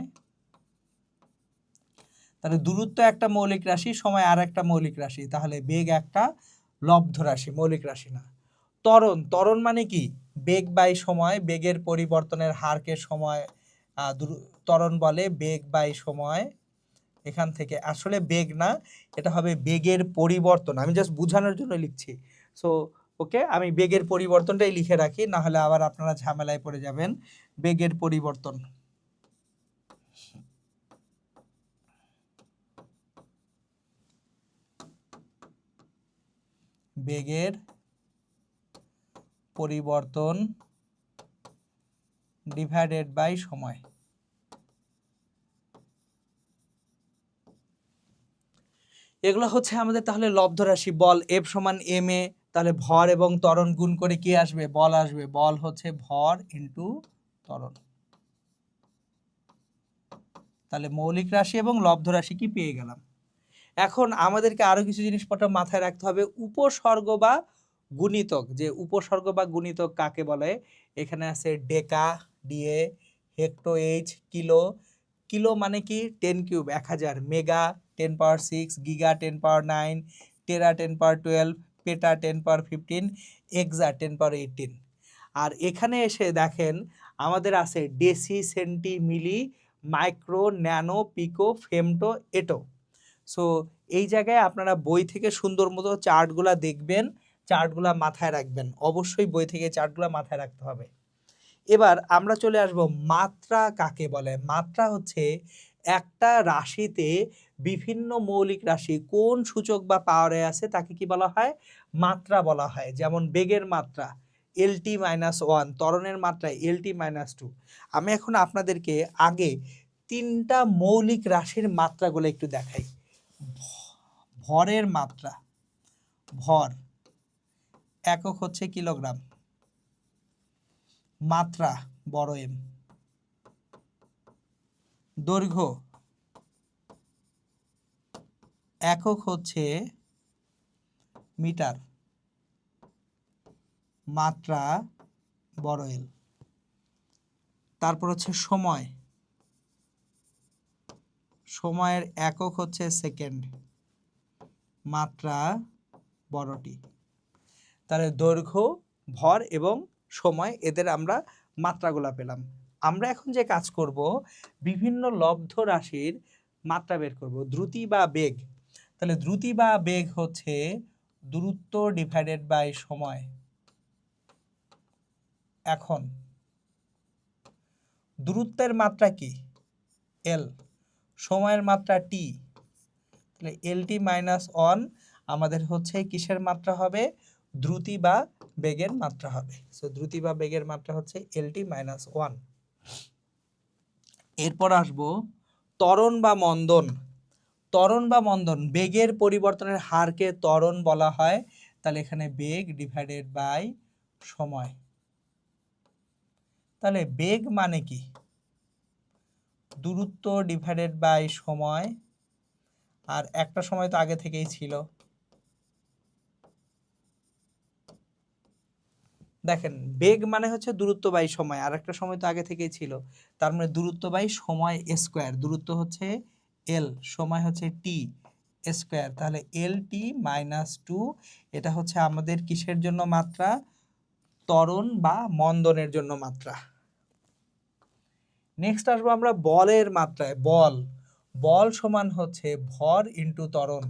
তাহলে দূরত্ব একটা মৌলিক রাশি, সময় আর একটা মৌলিক রাশি, তাহলে বেগ একটা লব্ধ রাশি, মৌলিক রাশি না। ত্বরণ, ত্বরণ মানে কি? বেগ বাই সময়, বেগের পরিবর্তনের হারকে সময় ত্বরণ বলে। বেগ বাই সময়, এখান থেকে আসলে বেগ না, এটা হবে বেগের পরিবর্তন। আমি জাস্ট বোঝানোর জন্য লিখছি। সো ওকে, আমি বেগের পরিবর্তনটাই লিখে রাখি, না হলে আবার আপনারা ঝামেলায় পড়ে যাবেন। বেগের পরিবর্তন, বেগের পরিবর্তন ডিভাইডেড বাই সময়। এগুলো হচ্ছে আমাদের তাহলে লব্ধ রাশি। বল F সমান m এ, তাহলে ভর এবং ত্বরণ গুণ করে কি আসবে? বল আসবে। বল হচ্ছে ভর ইন্টু ত্বরণ। তাহলে মৌলিক রাশি এবং লব্ধ রাশি কি পেয়ে গেলাম। এখন আমাদেরকে আরো কিছু জিনিসপত্র মাথায় রাখতে হবে। উপসর্গ বা গুণিতক, যে উপসর্গ বা গুণিতক কাকে বলে? এখানে আছে deca, DA, hecto, H, kilo. Kilo মানে কি? 10 cube 1000, mega 10 power 6, giga 10 power 9, tera 10 পাওয়ার 12, পেটা 10 পাওয়ার 15, এক্সা 10 পাওয়ার 18। আর এখানে এসে দেখেন আমাদের আছে ডেসি, সেন্টি, মিলি, মাইক্রো, ন্যানো, পিকো, ফেমটো, এটো। সো এই জায়গায় আপনারা বই থেকে সুন্দর মতো চার্টগুলা দেখবেন, চার্টগুলা মাথায় রাখবেন। অবশ্যই বই থেকে চার্টগুলা মাথায় রাখতে হবে। এবার আমরা চলে আসব মাত্রা কাকে বলে। মাত্রা হচ্ছে একটা রাশিতে বিভিন্ন মৌলিক রাশি কোন সূচক বা পাওয়ারে আছে তাকে কি বলা হয়? মাত্রা বলা হয়। যেমন বেগের মাত্রা LT-1, ত্বরণের মাত্রা LT-2। আমি এখন আপনাদেরকে আগে 3টা মৌলিক রাশির মাত্রাগুলো একটু দেখাই। ভরের মাত্রা, ভর একক হচ্ছে কিলোগ্রাম, মাত্রা বড় এম। দৈর্ঘ্য একক হচ্ছে মিটার, মাত্রা বড় এল। তারপর হচ্ছে সময়, সময়ের একক হচ্ছে সেকেন্ড, মাত্রা বড়টি। তাহলে দৈর্ঘ্য, ভর এবং সময়, এদের আমরা মাত্রাগুলা পেলাম। আমরা এখন যে কাজ করব, বিভিন্ন লব্ধ রাশির মাত্রা বের করব। দ্রুতি বা বেগ, তাহলে দ্রুতি বা বেগ হচ্ছে দূরত্ব ডিভাইডেড বাই সময়। এখন দূরত্বের মাত্রা কি? এল, সময়ের মাত্রা টি, তাহলে LT-1 আমাদের হচ্ছে কিসের মাত্রা হবে? দ্রুতি বা বেগের মাত্রা হবে। সো দ্রুতি বা বেগের মাত্রা হচ্ছে LT-1। এরপর আসবো ত্বরণ বা মন্দন। ত্বরণ বা মন্দন, বেগের পরিবর্তনের হারকে ত্বরণ বলা হয়। তাহলে এখানে বেগ ডিভাইডেড বাই সময়। তাহলে বেগ মানে কি? দূরত্ব ডিভাইডেড বাই সময়, আর একটা সময় তো আগে থেকেই ছিল। দেখেন বেগ মানে হচ্ছে দূরত্ব বাই সময়, আর একটা সময় তো আগে থেকেই ছিল। তার মানে দূরত্ব বাই সময় স্কোয়ার। দূরত্ব হচ্ছে এল, সময় হচ্ছে টি স্কোয়ার। তাহলে LT-2 এটা হচ্ছে আমাদের কিসের জন্য মাত্রা? ত্বরণ বা মন্দনের জন্য মাত্রা। নেক্সট আসবো আমরা বলের মাত্রায়। বল, বল সমান হচ্ছে ভর ইন্টু ত্বরণ।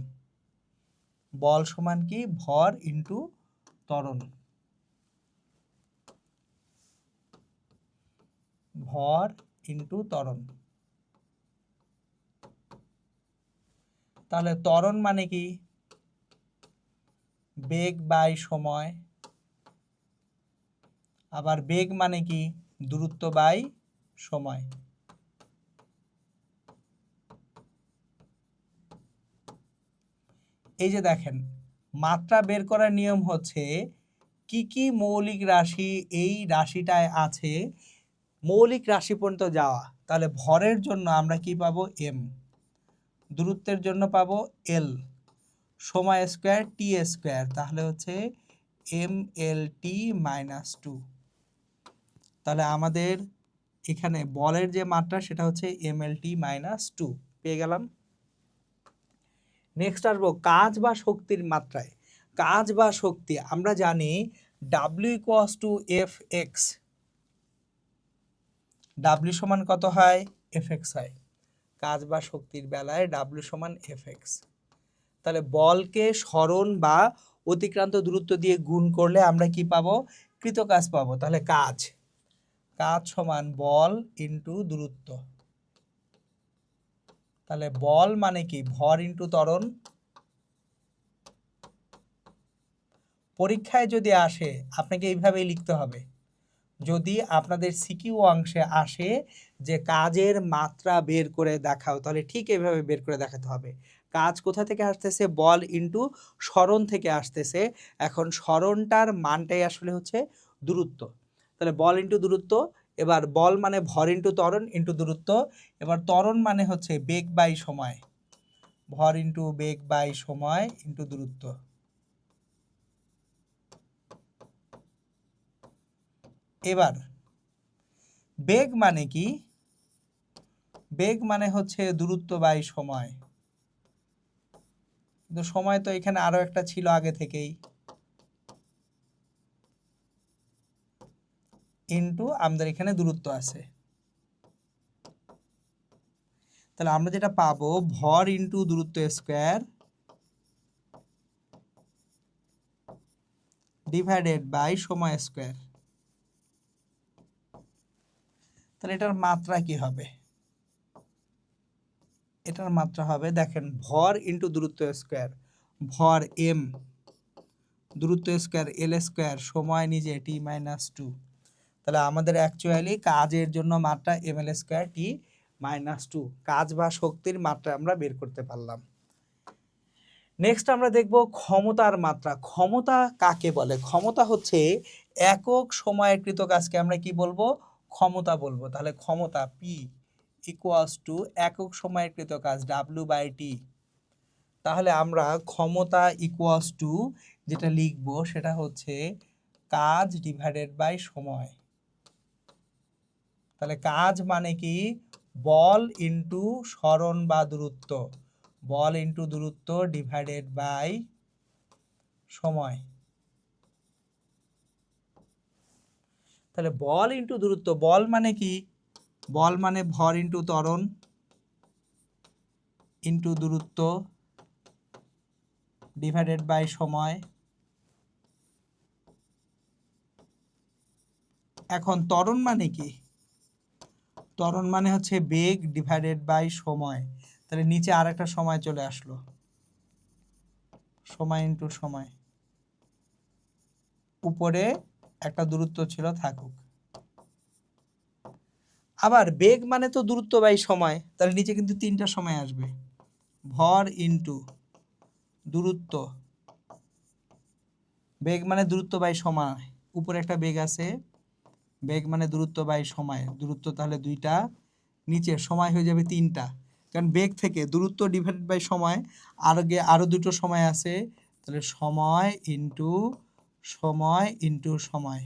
বল সমান কি? ভর ইন্টু ত্বরণ। ভর ইন্টু ত্বরণ। তাহলে ত্বরণ মানে কি? বেগ বাই সময়। আবার বেগ মানে কি? দূরত্ব বাই সময়। এই যে দেখেন মাত্রা বের করার নিয়ম হচ্ছে কি কি মৌলিক রাশি এই রাশিটায় আছে, মৌলিক রাশি পর্যন্ত যাওয়া। তাহলে ভরের জন্য আমরা কি পাবো? এম, দূরত্বের জন্য পাবো এল, সময় স্কোয়ার টি স্কোয়ার, তাহলে হচ্ছে mlt মাইনাস 2। তাহলে আমাদের এখানে বলের যে মাত্রা সেটা হচ্ছে mlt মাইনাস 2 পেয়ে গেলাম। নেক্সট আসবো কাজ বা শক্তির মাত্রায়। কাজ বা শক্তি আমরা জানি W equals to F x. W সমান কত হয়? এফ এক্স হয়। কাজ বা শক্তির বেলায় ডাব্লিউ সমান এফ এক্স। তাহলে বলকে সরণ বা অতিক্রান্ত দূরত্ব দিয়ে গুণ করলে আমরা কি পাবো? কৃত কাজ পাবো। তাহলে কাজ সমান বল ইন্টু দূরত্ব। তাহলে বল মানে কি? ভর ইন্টু ত্বরণ। পরীক্ষায় যদি আসে আপনাকে এইভাবেই লিখতে হবে। যদি আপনাদের সিকিউ অংশে আসে যে কাজের মাত্রা বের করে দেখাও, তাহলে ঠিক এভাবে বের করে দেখাতে হবে। কাজ কোথা থেকে আসতেছে? বল ইন্টু সরণ থেকে আসতেছে। এখন সরণটার মানটাই আসলে হচ্ছে দূরত্ব। তাহলে বল ইন্টু দূরত্ব। এবার বল মানে ভর ইন্টু ত্বরণ ইন্টু দূরত্ব। এবার ত্বরণ মানে হচ্ছে বেগ বাই সময়, ভর ইন্টু বেগ বাই সময় ইন্টু দূরত্ব। এবার বেগ মানে কি? বেগ মানে হচ্ছে দূরত্ব বাই সময়, কিন্তু সময় তো এখানে আরো একটা ছিল আগে থেকেই, ইন্টু আমাদের এখানে দূরত্ব আছে। তাহলে আমরা যেটা পাবো ভর ইন্টু দূরত্ব স্কোয়ার ডিভাইডেড বাই সময় স্কোয়ার। তাহলে এটার মাত্রা কি হবে? এটার মাত্রা হবে, দেখেন, ভর ইন্টু দূরত্ব স্কোয়ার, ভর এম, দূরত্ব স্কোয়ার এল স্কোয়ার, সময় নিজে টি মাইনাস 2। তাহলে আমাদের অ্যাকচুয়ালি কাজের জন্য মাত্রা এম এল স্কোয়ার টি মাইনাস 2, কাজ বা শক্তির মাত্রা আমরা বের করতে পারলাম। নেক্সট আমরা দেখব ক্ষমতার মাত্রা। ক্ষমতা কাকে বলে? ক্ষমতা হচ্ছে একক সময়ের কৃত কাজকে আমরা কি বলবো? ক্ষমতা বলবো। তাহলে ক্ষমতা পি ইকুয়ালস টু একক সময়ের কৃত কাজ ডাব্লিউ বাই টি। তাহলে আমরা ক্ষমতা ইকুয়ালস টু যেটা লিখবো সেটা হচ্ছে কাজ ডিভাইডেড বাই সময়। তাহলে কাজ মানে কি? বল ইন্টু সরণ বা দূরত্ব, বল ইন্টু দূরত্ব ডিভাইডেড বাই সময়। তাহলে বল ইন্টু দূরত্ব, বল মানে কি? বল মানে ভর ইন্টু ত্বরণ ইন্টু দূরত্ব ডিভাইডেড বাই সময়। এখন ত্বরণ মানে কি? ত্বরণ মানে হচ্ছে বেগ ডিভাইডেড বাই সময়। তাহলে নিচে আর একটা সময় চলে আসলো, সময় ইন্টু সময়, উপরে একটা দূরত্ব ছিল থাকুক। আবার বেগ মানে তো দূরত্ব বাই সময়, তাহলে নিচে কিন্তু তিনটা সময় আসবে, ভর ইন্টু দূরত্ব, বেগ মানে দূরত্ব বাই সময়, উপরে একটা বেগ আছে, বেগ মানে দূরত্ব বাই সময়, দূরত্ব তাহলে দুইটা, নিচে সময় হয়ে যাবে তিনটা, কারণ বেগ থেকে দূরত্ব ডিভাইডেড বাই সময়, আরো দুটো সময় আছে, তাহলে সময় ইন্টু সময় ইন্টু সময়।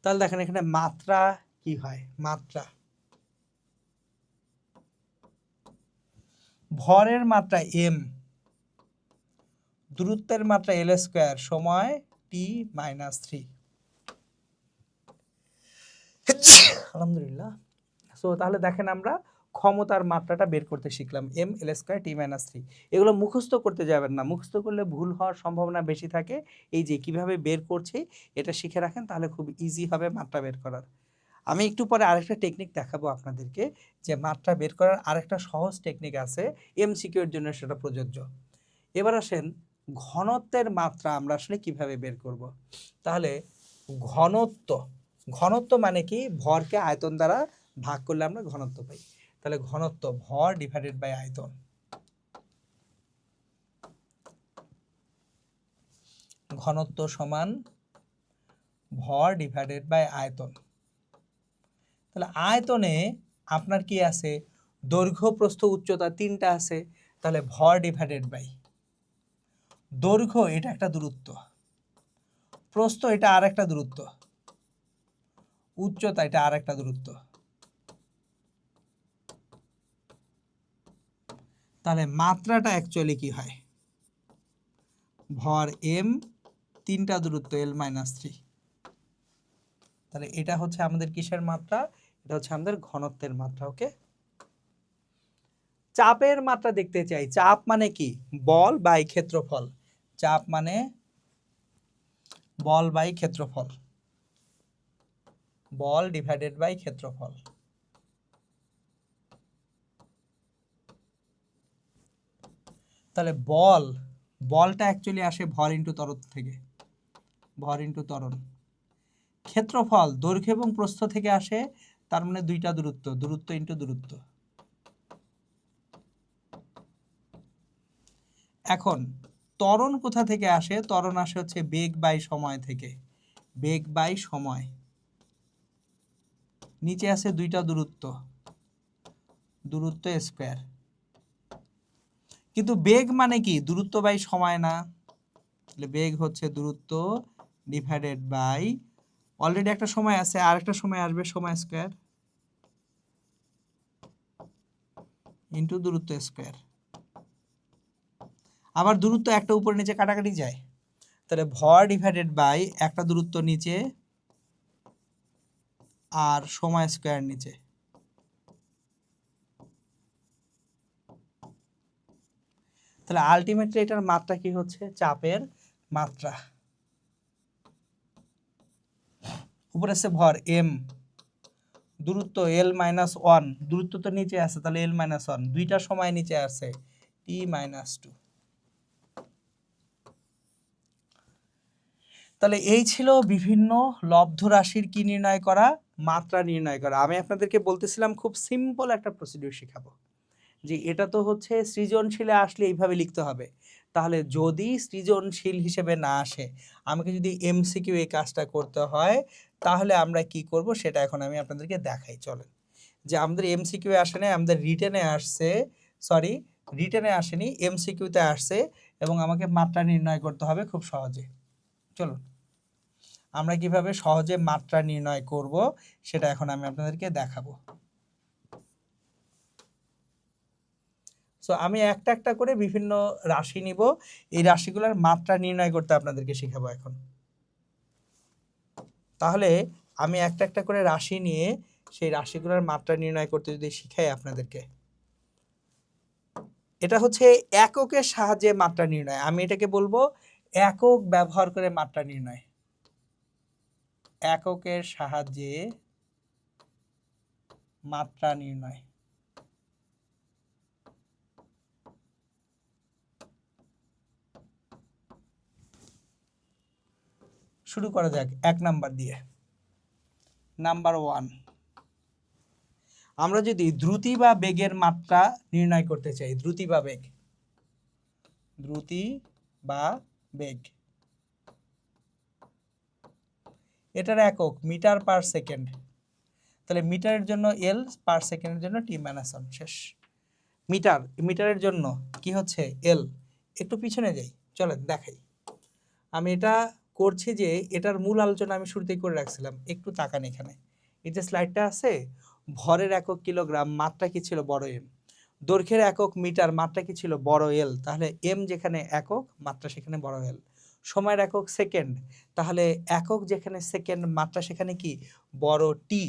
তাহলে দেখেন এখানে মাত্রা কি হয়? মাত্রা, ভরের মাত্রা এম, দূরত্বের মাত্রা এল স্কোয়ার, সময় টি মাইনাস 3। আলহামদুলিল্লাহ। সো তাহলে দেখেন আমরা ক্ষমতার মাত্রাটা বের করতে শিখলাম, এম এল স্কোয়ার টি মাইনাস 3। এগুলো মুখস্থ করতে যাবেন না, মুখস্থ করলে ভুল হওয়ার সম্ভাবনা বেশি থাকে। এই যে কিভাবে বের করছি এটা শিখে রাখেন, তাহলে খুব ইজি হবে মাত্রা বের করার। আমি একটু পরে আরেকটা টেকনিক দেখাবো আপনাদেরকে, যে মাত্রা বের করার আরেকটা সহজ টেকনিক আছে, এমসিকিউ এর জন্য সেটা প্রযোজ্য। এবার আসেন ঘনত্বের মাত্রা আমরা আসলে কিভাবে বের করব। তাহলে ঘনত্ব, ঘনত্ব মানে কি? ভরকে আয়তন দ্বারা ভাগ করলে আমরা ঘনত্ব পাই। তাহলে ঘনত্ব ভর ডিভাইডেড বাই আয়তন। ঘনত্ব সমান ভর ডিভাইডেড বাই আয়তন। তাহলে আয়তনে আপনার কি আছে? দৈর্ঘ্য প্রস্থ উচ্চতা তিনটা আছে, তাহলে ভর ডিভাইডেড বাই দৈর্ঘ্য, এটা একটা দূরত্ব, প্রস্থ এটা আর একটা দূরত্ব, উচ্চতা এটা আর একটা দূরত্ব। তাহলে মাত্রাটা অ্যাকচুয়ালি কি হয়? ভর এম, তিনটা দূরত্ব এল মাইনাস 3। তাহলে এটা হচ্ছে আমাদের কিসের মাত্রা? এটা হচ্ছে আমাদের ঘনত্বের মাত্রা। ওকে, চাপের মাত্রা দেখতে চাই। চাপ মানে কি? বল বাই ক্ষেত্রফল। চাপ মানে বল বাই ক্ষেত্রফল, বল ডিভাইডেড বাই ক্ষেত্রফল। তাহলে বলটা অ্যাকচুয়ালি আসে ভর ইন্টু ত্বরণ থেকে, ভর ইন্টু ত্বরণ। ক্ষেত্রফল দৈর্ঘ্য এবং প্রস্থ থেকে আসে, তার মানে দুইটা দূরত্ব, দূরত্ব ইন্টু দূরত্ব। এখন ত্বরণ কোথা থেকে আসে? ত্বরণ আসে হচ্ছে বেগ বাই সময় থেকে, বেগ বাই সময়। নিচে আছে দুইটা দূরত্ব, দূরত্ব স্কয়ার। কিন্তু বেগ মানে কি? দূরত্ব বাই সময় না, তাহলে বেগ হচ্ছে দূরত্ব ডিভাইডেড বাই, অলরেডি একটা সময় আছে, আর একটা সময় আসবে, সময় স্কয়ার ইন্টু দূরত্ব স্কয়ার। আবার দূরত্ব একটা উপরে নিচে কাটাকাটি যায়, তাহলে ভর ডিভাইডেড বাই একটা দূরত্ব নিচে আর সময় স্কয়ার নিচে। তাহলে আলটিমেটলি এটার মাত্রা কি হচ্ছে? চাপের মাত্রা। উপরে আছে ভর এম, দূরত্ব এল মাইনাস 1, দূরত্ব তো নিচে আছে, তাহলে এল মাইনাস 1, দুইটা সময় নিচে আছে, টি মাইনাস 2। তাহলে এই ছিল বিভিন্ন লব্ধ রাশির কি নির্ণয় করা? মাত্রা নির্ণয় করা। আমি আপনাদেরকে বলতেছিলাম খুব সিম্পল একটা প্রসিডিউর শেখাবো, যে এটা তো হচ্ছে সৃজনশীলে আসলে এইভাবে লিখতে হবে। তাহলে যদি সৃজনশীল হিসেবে না আসে, আমাকে যদি এমসিকিউ এই কাজটা করতে হয়, তাহলে আমরা কি করব সেটা এখন আমি আপনাদেরকে দেখাই। চলেন, যে আমাদের এমসিকিউ আসে না, আমাদের রিটেনে আসছে, সরি রিটেনে আসেনি, এমসিকিউতে আসছে, এবং আমাকে মাত্রা নির্ণয় করতে হবে খুব সহজে। চলুন আমরা কিভাবে সহজে মাত্রা নির্ণয় করব সেটা এখন আমি আপনাদেরকে দেখাবো। সো আমি একটা একটা করে বিভিন্ন রাশি নিব, এই রাশিগুলোর মাত্রা নির্ণয় করতে আপনাদেরকে শেখাবো এখন। তাহলে আমি একটা একটা করে রাশি নিয়ে সেই রাশিগুলোর মাত্রা নির্ণয় করতে যদি শিখাই আপনাদেরকে, এটা হচ্ছে এককের সাহায্যে মাত্রা নির্ণয়। আমি এটাকে বলবো একক ব্যবহার করে মাত্রা নির্ণয়, এককের সাহায্যে মাত্রা নির্ণয়। শুরু করা যাক 1 নাম্বার দিয়ে। নাম্বার 1, আমরা যদি দ্রুতি বা বেগের মাত্রা নির্ণয় করতে চাই, দ্রুতি বা বেগ, দ্রুতি বা বেগ, এটার একক মিটার পার সেকেন্ড। তাহলে মিটারের জন্য এল, পার সেকেন্ডের জন্য টি মাইনাস 1, শেষ। মিটারের জন্য কি হচ্ছে? এল। একটু পিছনে যাই, চলেন দেখাই। আমি এটা করছি যে এটার মূল আলোচনা আমি শুরুতেই করে রাখছিলাম, একটু তাকান এখানে। এই যে স্লাইডটা আছে, ভরের একক কিলোগ্রাম, মাত্রা কি ছিল? বড় এম। দৈর্ঘ্যের একক মিটার, মাত্রা কি ছিল? বড় এল। তাহলে এম যেখানে একক, মাত্রা সেখানে বড় এল। সময়ের একক সেকেন্ড, তাহলে একক যেখানে সেকেন্ড, মাত্রা সেখানে কি? বড় টি।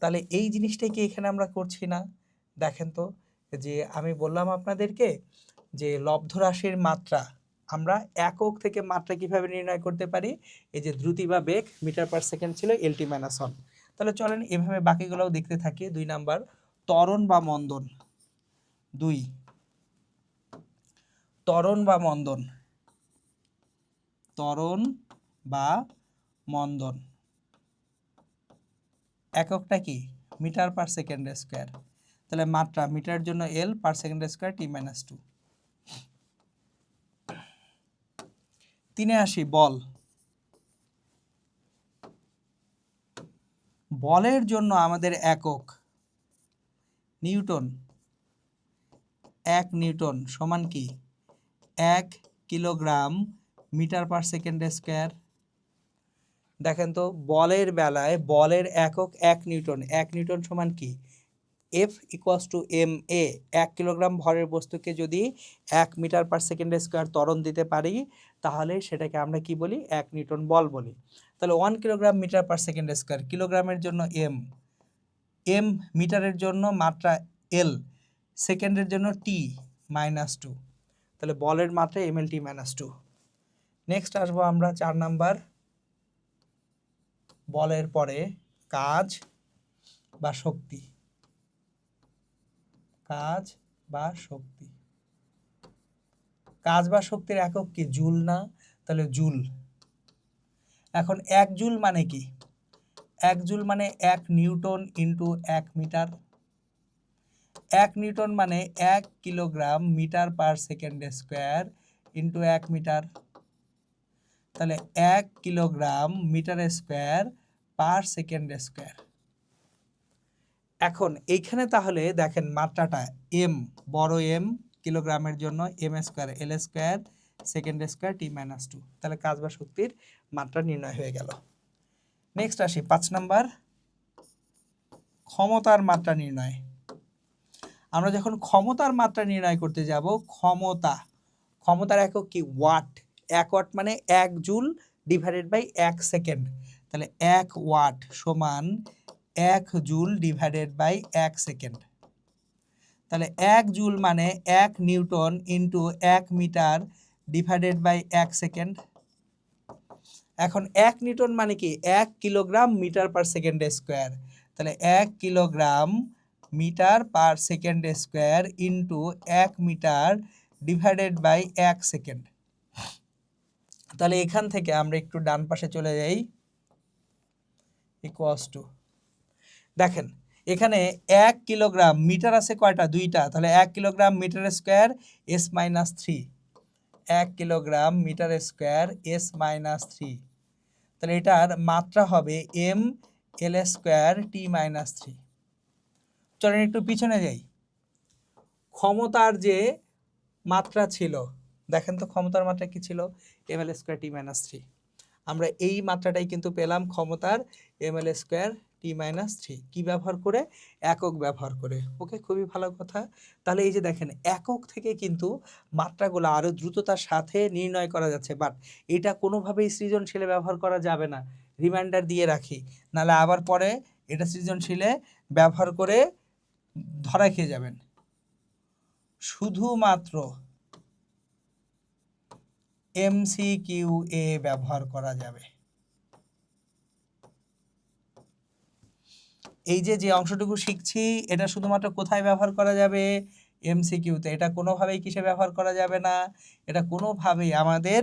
তাহলে এই জিনিসটাই কি এখানে আমরা করছি না? দেখেন তো, যে আমি বললাম আপনাদেরকে যে লব্ধ রাশির মাত্রা আমরা একক থেকে মাত্রা কিভাবে নির্ণয় করতে পারি? এই যে দ্রুতি বা বেগ, মিটার পার সেকেন্ড ছিল, এলটি মাইনাস 1। তাহলে চলেন এভাবে বাকিগুলোও দেখতে থাকি। 2 নাম্বার, ত্বরণ বা মন্দন। 2, ত্বরণ বা মন্দন, ত্বরণ বা মন্দন। এককটা কি? Metre per second square. তাহলে মাত্রা মিটারের জন্য L, per second square T minus 2। 3 আসি, বল। বলের জন্য আমাদের একক নিউটন, 1 নিউটন সমান কি 1 kilogram metre per second square. দেখেন তো বলের বেলায় বলের একক 1 নিউটন, 1 নিউটন সমান কি F equals to ma। 1 kilogram ভরের বস্তুকে যদি 1 মিটার পার সেকেন্ড স্কয়ার ত্বরণ দিতে পারি তাহলে সেটাকে আমরা কি বলি 1 নিউটন বল বলি। তাহলে 1 kilogram metre per second square, কিলোগ্রামের জন্য m মিটারের জন্য মাত্রা l, সেকেন্ডের জন্য t -2, তাহলে বলের মাত্রা mlt -2। নেক্সট আসবো আমরা 4 নাম্বার, বলের পরে কাজ বা শক্তি। কাজ বা শক্তি, কাজ বা শক্তির একক কি জুল না, তাহলে জুল। এখন 1 জুল মানে কি 1 জুল মানে 1 নিউটন ইন্টু 1 মিটার। 1 নিউটন মানে 1 kilogram metre per second square into 1 metre, তাহলে 1 kilogram metre square per second square. এখন এইখানে তাহলে দেখেন মাত্রাটা m, বড় m, কিলোগ্রামের জন্য m square l square second square t -2, তাহলে কাজ বা শক্তির মাত্রা নির্ণয় হয়ে গেল। নেক্সট আসি 5 নাম্বার, ক্ষমতার মাত্রা নির্ণয়। আমরা যখন ক্ষমতার মাত্রা নির্ণয় করতে যাব, ক্ষমতার একক কি ওয়াট। 1 ওয়াট মানে 1 জুল ডিভাইডেড বাই 1 সেকেন্ড, তাহলে 1 ওয়াট সমান 1 জুল ডিভাইডেড বাই 1 সেকেন্ড। তাহলে 1 জুল মানে 1 newton into 1 metre divided by 1 second. এখন 1 নিউটন মানে কি 1 kilogram metre per second square, তাহলে 1 kilogram metre per second square into 1 metre divided by 1 second. তাহলে এখান থেকে আমরা একটু ডান পাশে চলে যাই, ইকুয়ালস টু, দেখেন এখানে 1 কিলোগ্রাম মিটার আছে কয়টা, দুইটা, তাহলে 1 kilogram metre square s -3, 1 kilogram metre square s -3, তাহলে এটার মাত্রা হবে m l স্কয়ার t -3। চলেন একটু পিছনে যাই, ক্ষমতার যে মাত্রা ছিল, দেখেন তো ক্ষমতার মাত্রা কি ছিল ml স্কয়ার t -3। আমরা এই মাত্রাটাই কিন্তু পেলাম ক্ষমতার ml স্কয়ার t -3, কি ব্যবহার করে, একক ব্যবহার করে। ওকে, খুবই ভালো কথা। তাহলে এই যে দেখেন একক থেকে কিন্তু মাত্রাগুলো আরো দ্রুততার সাথে নির্ণয় করা যাচ্ছে, বাট এটা কোনোভাবেই সৃজনশীলে ব্যবহার করা যাবে না। রিমাইন্ডার দিয়ে রাখি, নাহলে আবার পরে এটা সৃজনশীলে ব্যবহার করে ধরা খেয়ে যাবেন। শুধুমাত্র MCQA ব্যবহার করা যাবে। এই যে অংশটুকু শিখছি এটা শুধুমাত্র কোথায় ব্যবহার করা যাবে, MCQতে। এটা কোনোভাবেই কিসে ব্যবহার করা যাবে না, এটা কোনোভাবেই আমাদের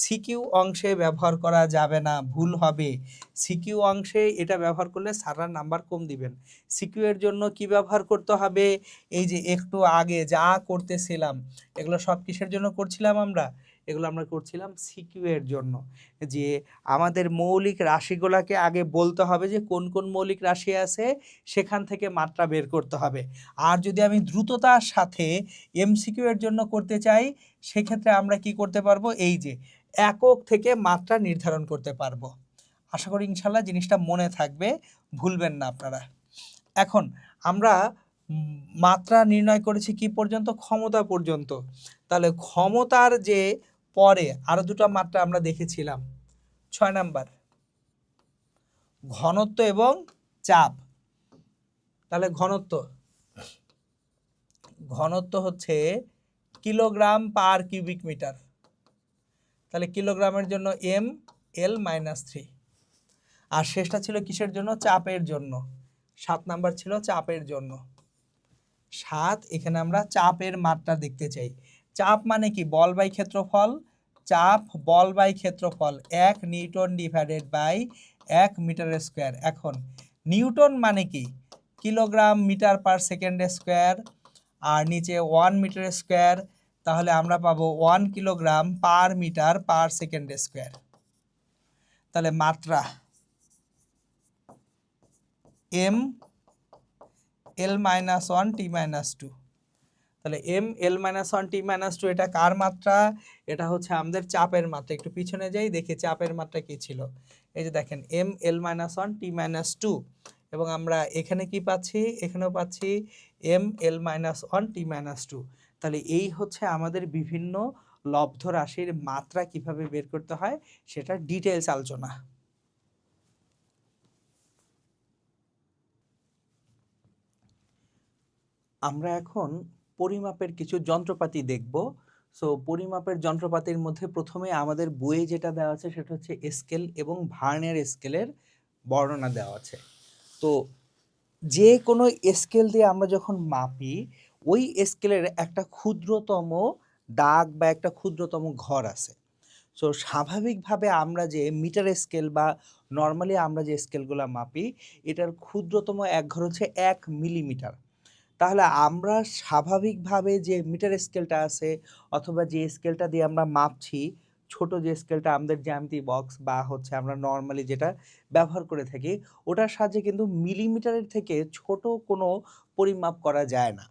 সিকিউ অংশে ব্যবহার করা যাবে না, ভুল হবে। সিকিউ অংশে এটা ব্যবহার করলে স্যাররা নাম্বার কম দিবেন। সিকিউ এর জন্য কি ব্যবহার করতে হবে, এই যে একটু আগে যা করতেছিলাম এগুলো সব কিসের জন্য করছিলাম আমরা, এগুলো আমরা করছিলাম সিকিউ এর জন্য। যে আমাদের মৌলিক রাশিগুলোকে আগে বলতে হবে যে কোন কোন মৌলিক রাশি আছে, সেখান থেকে মাত্রা বের করতে হবে। আর যদি আমি দ্রুততার সাথে MCQ এর জন্য করতে চাই, সেক্ষেত্রে আমরা কি করতে পারবো, এই যে একক থেকে মাত্রা নির্ধারণ করতে পারবো। আশা করি ইনশাল্লাহ জিনিসটা মনে থাকবে, ভুলবেন না আপনারা। এখন আমরা মাত্রা নির্ণয় করেছি কি পর্যন্ত, ক্ষমতা পর্যন্ত। তাহলে ক্ষমতার যে পরে আরো দুটো মাত্রা আমরা দেখেছিলাম, 6 নাম্বার ঘনত্ব এবং চাপ। তাহলে ঘনত্ব হচ্ছে কিলোগ্রাম পার কিউবিক মিটার, তাহলে কিলোগ্রামের জন্য m l -3। আর শেষটা ছিল কিসের জন্য, চাপের জন্য। 7 নাম্বার ছিল চাপের জন্য। 7, এখানে আমরা চাপের মাত্রা দেখতে চাই। চাপ মানে কি বল বাই ক্ষেত্রফল, চাপ বল বাই ক্ষেত্রফল 1 newton divided by 1 metre square. এখন নিউটন মানে কি kilogram metre per second square, আর নিচে 1 মিটার স্কয়ার, তাহলে আমরা পাবো 1 kilogram per metre per second square. তাহলে মাত্রা m l -1 t -2, তাহলে M L minus one T minus two এটা কার মাত্রা? এটা হচ্ছে আমাদের চাপের মাত্রা। একটু পিছনে যাই, দেখি চাপের মাত্রা কি ছিল। এই যে দেখেন M L minus one T minus two, এবং আমরা এখানে কি পাচ্ছি? এখানেও পাচ্ছি M L minus one T minus two. তাহলে এই হচ্ছে আমাদের বিভিন্ন লব্ধ রাশির মাত্রা কিভাবে বের করতে হয় সেটা ডিটেলস আলোচনা। আমরা এখন পরিমাপের কিছু যন্ত্রপাতি দেখব। সো পরিমাপের যন্ত্রপাতির মধ্যে প্রথমে আমাদের বইয়ে যেটা দেওয়া আছে সেটা হচ্ছে স্কেল এবং ভার্নিয়ার স্কেলের বর্ণনা দেওয়া আছে। তো যে কোনো স্কেল দিয়ে আমরা যখন মাপি, ওই স্কেলের একটা ক্ষুদ্রতম দাগ বা একটা ক্ষুদ্রতম ঘর আছে। সো স্বাভাবিকভাবে আমরা যে মিটার স্কেল বা নর্মালি আমরা যে স্কেলগুলো মাপি, এটার ক্ষুদ্রতম এক ঘর হচ্ছে 1 মিলিমিটার। তাহলে আমরা স্বাভাবিকভাবে যে মিটার স্কেলটা আছে অথবা যে স্কেলটা দিয়ে আমরা মাপছি, ছোট যে স্কেলটা আমাদের জ্যামিতি বক্স বা হচ্ছে আমরা নর্মালি যেটা ব্যবহার করে থাকি, ওটার সাহায্যে কিন্তু মিলিমিটারের থেকে ছোট কোনো পরিমাপ করা যায় না।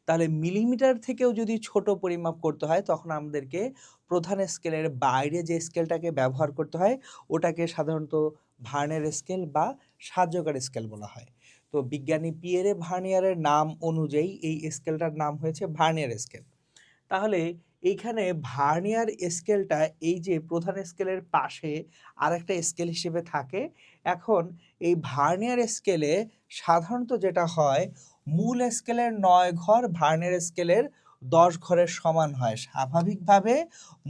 তাহলে মিলিমিটার থেকেও যদি ছোট পরিমাপ করতে হয় তখন আমাদেরকে প্রধান স্কেলের বাইরে যে স্কেলটাকে ব্যবহার করতে হয়, ওটাকে সাধারণত ভার্নিয়ার স্কেল বা সাহায্যকারী স্কেল বলা হয়। তো বিজ্ঞানী পিয়েরে ভার্নিয়ারের নাম অনুযায়ী এই স্কেলটার নাম হয়েছে ভার্নিয়ার স্কেল। তাহলে এইখানে ভার্নিয়ার স্কেলটা এই যে প্রধান স্কেলের পাশে আরেকটা স্কেল হিসেবে থাকে। এখন এই ভার্নিয়ার স্কেলে সাধারণত যেটা হয়, মূল স্কেলের 9 ঘর ভার্নিয়ার স্কেলের 10 ঘরের সমান হয়। স্বাভাবিকভাবে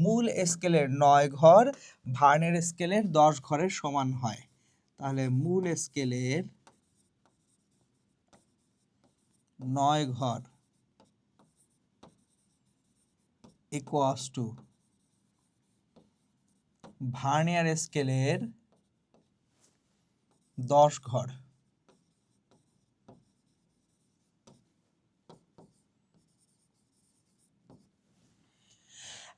মূল স্কেলের 9 ঘর ভার্নিয়ার স্কেলের 10 ঘরের সমান হয়। তাহলে মূল স্কেলের 9 ঘর ইকুয়ালস টু ভার্নিয়ার স্কেলের 10 ঘর।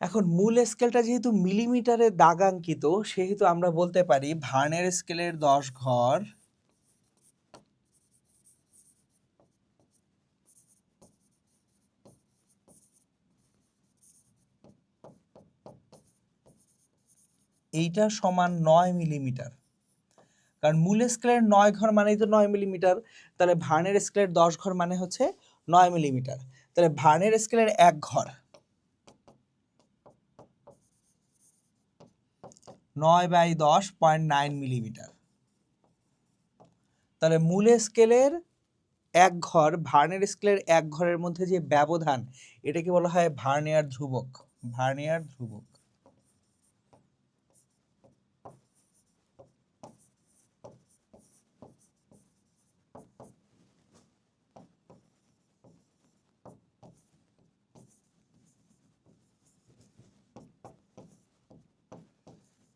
এখন মূল স্কেলটা যেহেতু মিলিমিটারে দাগাঙ্কিত, সেহেতু আমরা বলতে পারি ভার্নিয়ার স্কেলের 10 ঘর এইটা সমান 9 মিলিমিটার। কারণ মূল স্কেলের 9 ঘর মানেই তো 9 মিলিমিটার, তাহলে ভার্নিয়ার স্কেলের 10 ঘর মানে হচ্ছে 9 মিলিমিটার। তাহলে ভার্নিয়ার স্কেলের 1 ঘর 9/10.9 মিলিমিটার। তাহলে মূল স্কেলের 1 ঘর ভার্নিয়ার স্কেলের 1 ঘরের মধ্যে যে ব্যবধান, এটাকে বলা হয় ভার্নিয়ার ধ্রুবক। ভার্নিয়ার ধ্রুবক।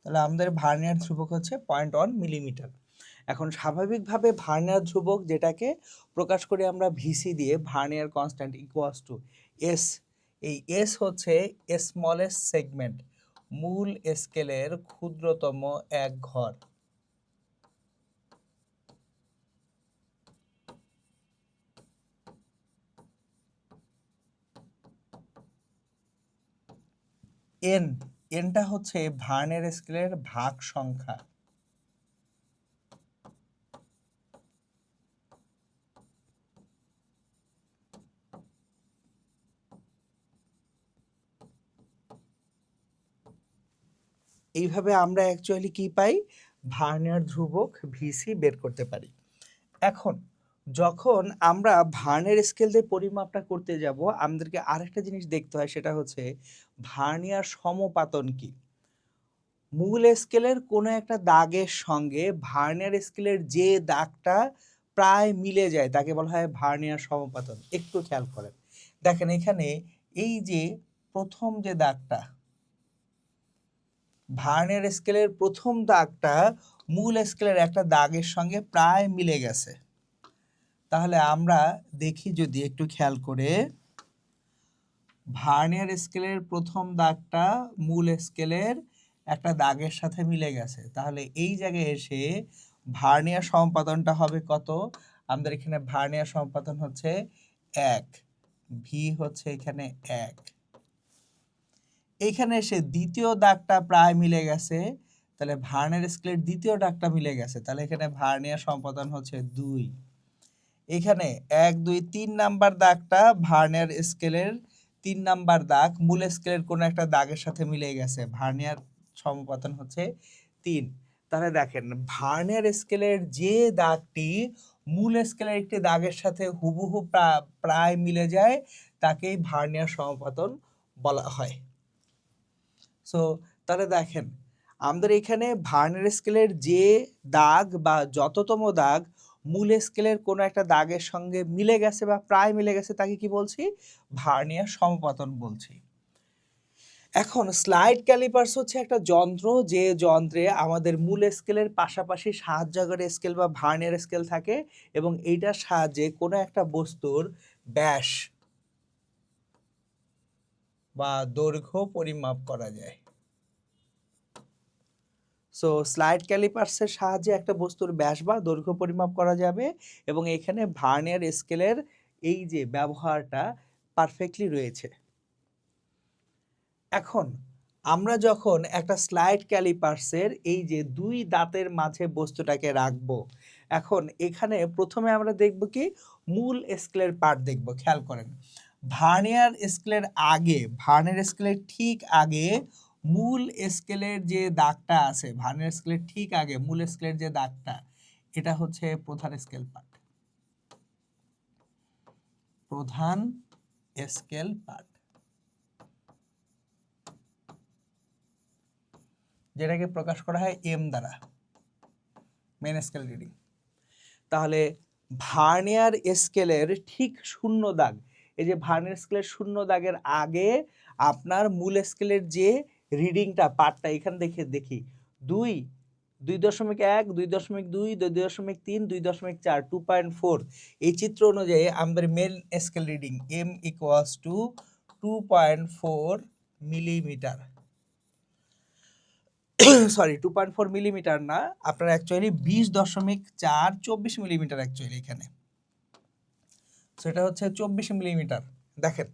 তাহলে আমাদের ভার্নিয়ার ধ্রুবক হচ্ছে 0.1 মিলিমিটার। এখন স্বাভাবিকভাবে ভার্নিয়ার ধ্রুবক যেটাকে প্রকাশ করি আমরা ভিসি দিয়ে, vernier constant equals to S. এই এস হচ্ছে স্মলেস্ট সেগমেন্ট, মূল স্কেলের ক্ষুদ্রতম এক ঘর। এন, এনটা হচ্ছে ভার্নিয়ার স্কেলের ভাগ সংখ্যা। এইভাবে আমরা অ্যাকচুয়ালি কি পাই? ভার্নিয়ার ধ্রুবক ভিসি বের করতে পারি। এখন যখন আমরা ভার্নিয়ার স্কেল দিয়ে পরিমাপটা করতে যাব, আমাদেরকে আরেকটা জিনিস দেখতে হয়, সেটা হচ্ছে ভার্নিয়ার সমপাতন কি। মূল স্কেলের কোনো একটা দাগের সঙ্গে ভার্নিয়ার স্কেলের যে দাগটা প্রায় মিলে যায় তাকে বলা হয় ভার্নিয়ার সমপাতন। একটু খেয়াল করেন, দেখেন এখানে এই যে প্রথম যে দাগটা, ভার্নিয়ার স্কেলের প্রথম দাগটা মূল স্কেলের একটা দাগের সঙ্গে প্রায় মিলে গেছে। তাহলে আমরা দেখি যদি একটু খেয়াল করে, ভার্নিয়ার স্কেলের প্রথম দাগটা মূল স্কেলের একটা দাগের সাথে মিলে গেছে। তাহলে এই জায়গায় এসে ভার্নিয়ার সমপাতনটা হবে কত? আমাদের এখানে ভার্নিয়ার সমপাতন হচ্ছে 1। ভি হচ্ছে এখানে 1। এইখানে এসে দ্বিতীয় দাগটা প্রায় মিলে গেছে, তাহলে ভার্নিয়ার স্কেলের দ্বিতীয় দাগটা মিলে গেছে, তাহলে এখানে ভার্নিয়ার সম্পাদন হচ্ছে 2। এখানে 1 2 3 নাম্বার দাগটা ভার্নিয়ার স্কেলের 3 নাম্বার দাগ মূল স্কেলের কোনো একটা দাগের সাথে মিলে গেছে, ভার্নিয়ার সমাপতন হচ্ছে 3। তাহলে দেখেন ভার্নিয়ার স্কেলের যে দাগটি মূল স্কেলের একটি দাগের সাথে হুবহু প্রায় মিলে যায় তাকেই ভার্নিয়ার সমাপতন বলা হয়। সো তাহলে দেখেন আমাদের এখানে ভার্নিয়ার স্কেলের যে দাগ বা যততম দাগ মূল স্কেলের কোনো একটা দাগের সঙ্গে মিলে গেছে বা প্রায় মিলে গেছে তাকে কি বলছি? ভার্নিয়ার সমপতন বলছি। এখন স্লাইড ক্যালিপার্স হচ্ছে একটা যন্ত্র, যে যন্ত্রে আমাদের মূল স্কেলের পাশাপাশি সাহায্যকারী স্কেল বা ভার্নিয়ার স্কেল থাকে এবং এইটার সাহায্যে কোনো একটা বস্তুর ব্যাস বা দৈর্ঘ্য পরিমাপ করা যায়। সো স্লাইড ক্যালিপার্সের সাহায্যে একটা বস্তুর ব্যাস বা দৈর্ঘ্য পরিমাপ করা যাবে এবং এখানে ভার্নিয়ার স্কেলের এই যে ব্যবহারটা পারফেক্টলি রয়েছে। এখন আমরা যখন একটা স্লাইড ক্যালিপার্সের এই যে দুই দাঁতের মাঝে বস্তুটাকে রাখবো, এখন এখানে প্রথমে আমরা দেখব কি মূল স্কেলের পার্ট দেখব। খেয়াল করেন ভার্নিয়ার স্কেলের আগে, ভার্নিয়ার স্কেলের ঠিক আগে মূল স্কেলের যে দাগটা আছে, ভার্নিয়ার স্কেলের ঠিক আগে মূল স্কেলের যে দাগটা, এটা হচ্ছে প্রধান স্কেল পার্ট, প্রধান স্কেল পার্ট, যেটাকে প্রকাশ করা হয় এম দ্বারা, মেন স্কেল রিডিং। তাহলে ভার্নিয়ার স্কেলের ঠিক শূন্য দাগ, এই যে ভার্নিয়ার স্কেলের শূন্য দাগের আগে আপনার মূল স্কেলের যে রিডিংটা পার্টটা এখানে দেখি 2, 2.1, 2.2, 2.3, 2.4, 2.4, এই চিত্র অনুযায়ী আমাদের main scale reading M equals to 2.4 millimetre. Sorry 2.4 millimetre না, আপনার অ্যাকচুয়ালি 20.4 মিলিমিটার অ্যাকচুয়ালি এখানে, সেটা হচ্ছে 24 মিলিমিটার। দেখেন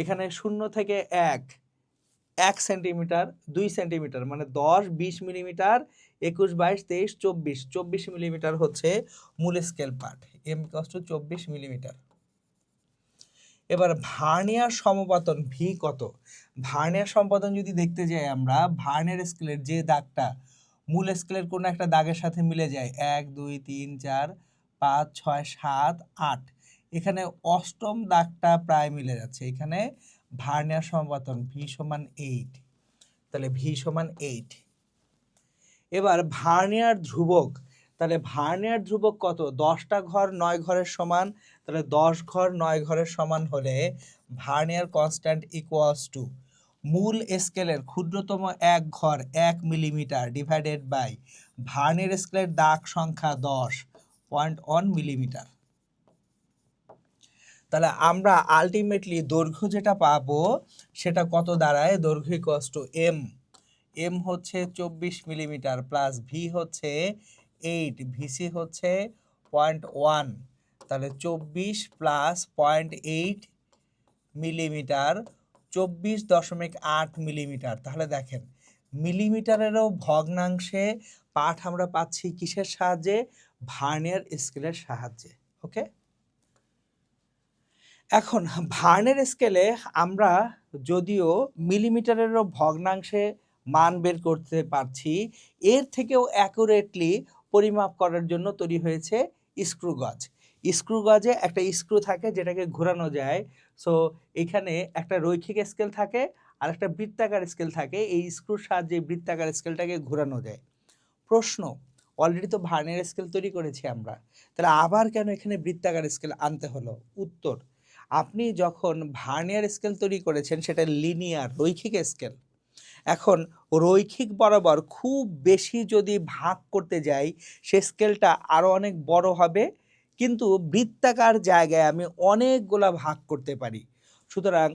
এখানে 0 থেকে 1 সেন্টিমিটার, 2 সেন্টিমিটার, মানে 10 20 মিলিমিটার, 21 22 23 24 24 মিলিমিটার হচ্ছে মূল scale part, M equals to 24 millimetre. এবার ভার্নিয়ার সমপতন ভি কত? ভার্নিয়ার সমপতন যদি দেখতে যাই আমরা, ভার্নিয়ার স্কেলের যে দাগটা মূল স্কেলের কোনো একটা দাগের সাথে মিলে যায়, 1 2 3 4 5 6 7 8, এখানে অষ্টম দাগটা প্রায় মিলে যাচ্ছে, এখানে ভার্নিয়ার সমপতন ভি সমান 8, তাহলে ভি সমান 8। এবার ভার্নিয়ার ধ্রুবক, তাহলে ভার্নিয়ার ধ্রুবক কত? 10টা ঘর 9 ঘরের সমান, তাহলে 10 ঘর 9 ঘরের সমান হলে ভার্নিয়ার কনস্ট্যান্ট ইকুয়ালস টু মূল স্কেলের ক্ষুদ্রতম এক ঘর 1 মিলিমিটার ডিভাইডেড বাই ভার্নিয়ার স্কেলের দাগ সংখ্যা 10.1 মিলিমিটার। তাহলে আমরা আলটিমেটলি দৈর্ঘ্য যেটা পাবো সেটা কত দাঁড়ায়? দৈর্ঘ্য ইকুয়ালস টু এম, এম হচ্ছে 24 মিলিমিটার প্লাস ভি হচ্ছে 8, ভিসি হচ্ছে 0.1, তাহলে 24 প্লাস 0.8 মিলিমিটার 24.8 মিলিমিটার। তাহলে দেখেন মিলিমিটারেরও ভগ্নাংশে পাঠ আমরা পাচ্ছি কিসের সাহায্যে? ভার্নিয়ার স্কেলের সাহায্যে। ওকে, এখন ভার্নিয়ার স্কেলে আমরা যদিও মিলিমিটারেরও ভগ্নাংশে মান বের করতে পারছি, এর থেকেও অ্যাকুরেটলি পরিমাপ করার জন্য তৈরি হয়েছে স্ক্রু গজ। স্ক্রু গজে একটা স্ক্রু থাকে যেটাকে ঘোরানো যায়। সো এখানে একটা রৈখিক স্কেল থাকে আর একটা বৃত্তাকার স্কেল থাকে, এই স্ক্রুর সাহায্যে বৃত্তাকার স্কেলটাকে ঘোরানো যায়। প্রশ্ন, অলরেডি তো ভার্নিয়ার স্কেল তৈরি করেছি আমরা, তাহলে আবার কেন এখানে বৃত্তাকার স্কেল আনতে হলো? উত্তর, আপনি যখন ভার্নিয়ার স্কেল তৈরি করেছেন সেটা লিনিয়ার রৈখিক স্কেল। এখন রৈখিক বরাবর খুব বেশি যদি ভাগ করতে যাই সে স্কেলটা আরও অনেক বড় হবে, কিন্তু বৃত্তাকার জায়গায় আমি অনেকগুলা ভাগ করতে পারি। সুতরাং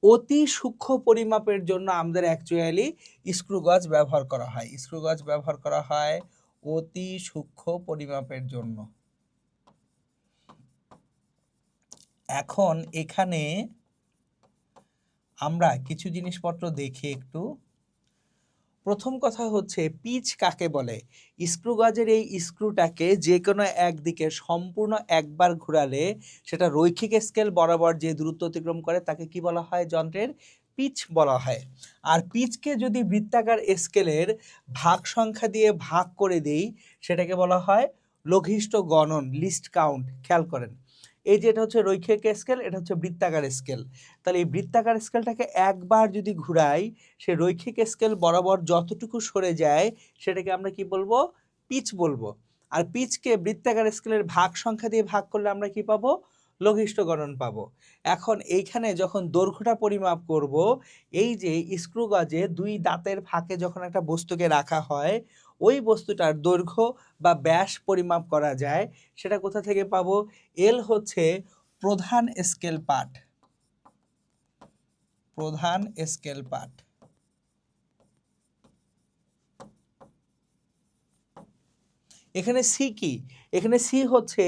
অতি সূক্ষ্ম পরিমাপের জন্য আমাদের অ্যাকচুয়ালি স্ক্রু গজ ব্যবহার করা হয়, স্ক্রু গজ ব্যবহার করা হয় অতি সূক্ষ্ম পরিমাপের জন্য। এখন এখানে আমরা কিছু জিনিসপত্র দেখি একটু। প্রথম কথা হচ্ছে পিচ কাকে বলে। স্ক্রু গজের এই স্ক্রুটাকে যে কোনো একদিকে সম্পূর্ণ একবার ঘোরালে সেটা রৈখিক স্কেল বরাবর যে দূরত্ব অতিক্রম করে তাকে কি বলা হয়, যন্ত্রের পিচ বলা হয়। আর পিচকে যদি বৃত্তাকার স্কেলের ভাগ সংখ্যা দিয়ে ভাগ করে দেই সেটাকে বলা হয় লঘিষ্ঠ গণন, লিস্ট কাউন্ট। খেয়াল করেন, এই যে এটা হচ্ছে রৈখিক স্কেল, এটা হচ্ছে বৃত্তাকার স্কেল। তাহলে এই বৃত্তাকার স্কেলটাকে একবার যদি ঘুরাই সে রৈখিক স্কেল বরাবর যতটুকু সরে যায় সেটাকে আমরা কি বলবো, পিচ বলবো। আর পিচকে বৃত্তাকার স্কেলের ভাগ সংখ্যা দিয়ে ভাগ করলে আমরা কি পাবো, লঘিষ্ঠ গণন পাবো। এখন এইখানে যখন দৈর্ঘ্যটা পরিমাপ করব, এই যে স্ক্রু গজে দুই দাঁতের ফাঁকে যখন একটা বস্তুকে রাখা হয় ওই বস্তুটার দৈর্ঘ্য বা ব্যাস পরিমাপ করা যায়। সেটা কোথা থেকে পাবো, এল হচ্ছে প্রধান স্কেল পার্ট, প্রধান স্কেল পার্ট। এখানে সি কি, এখানে সি হচ্ছে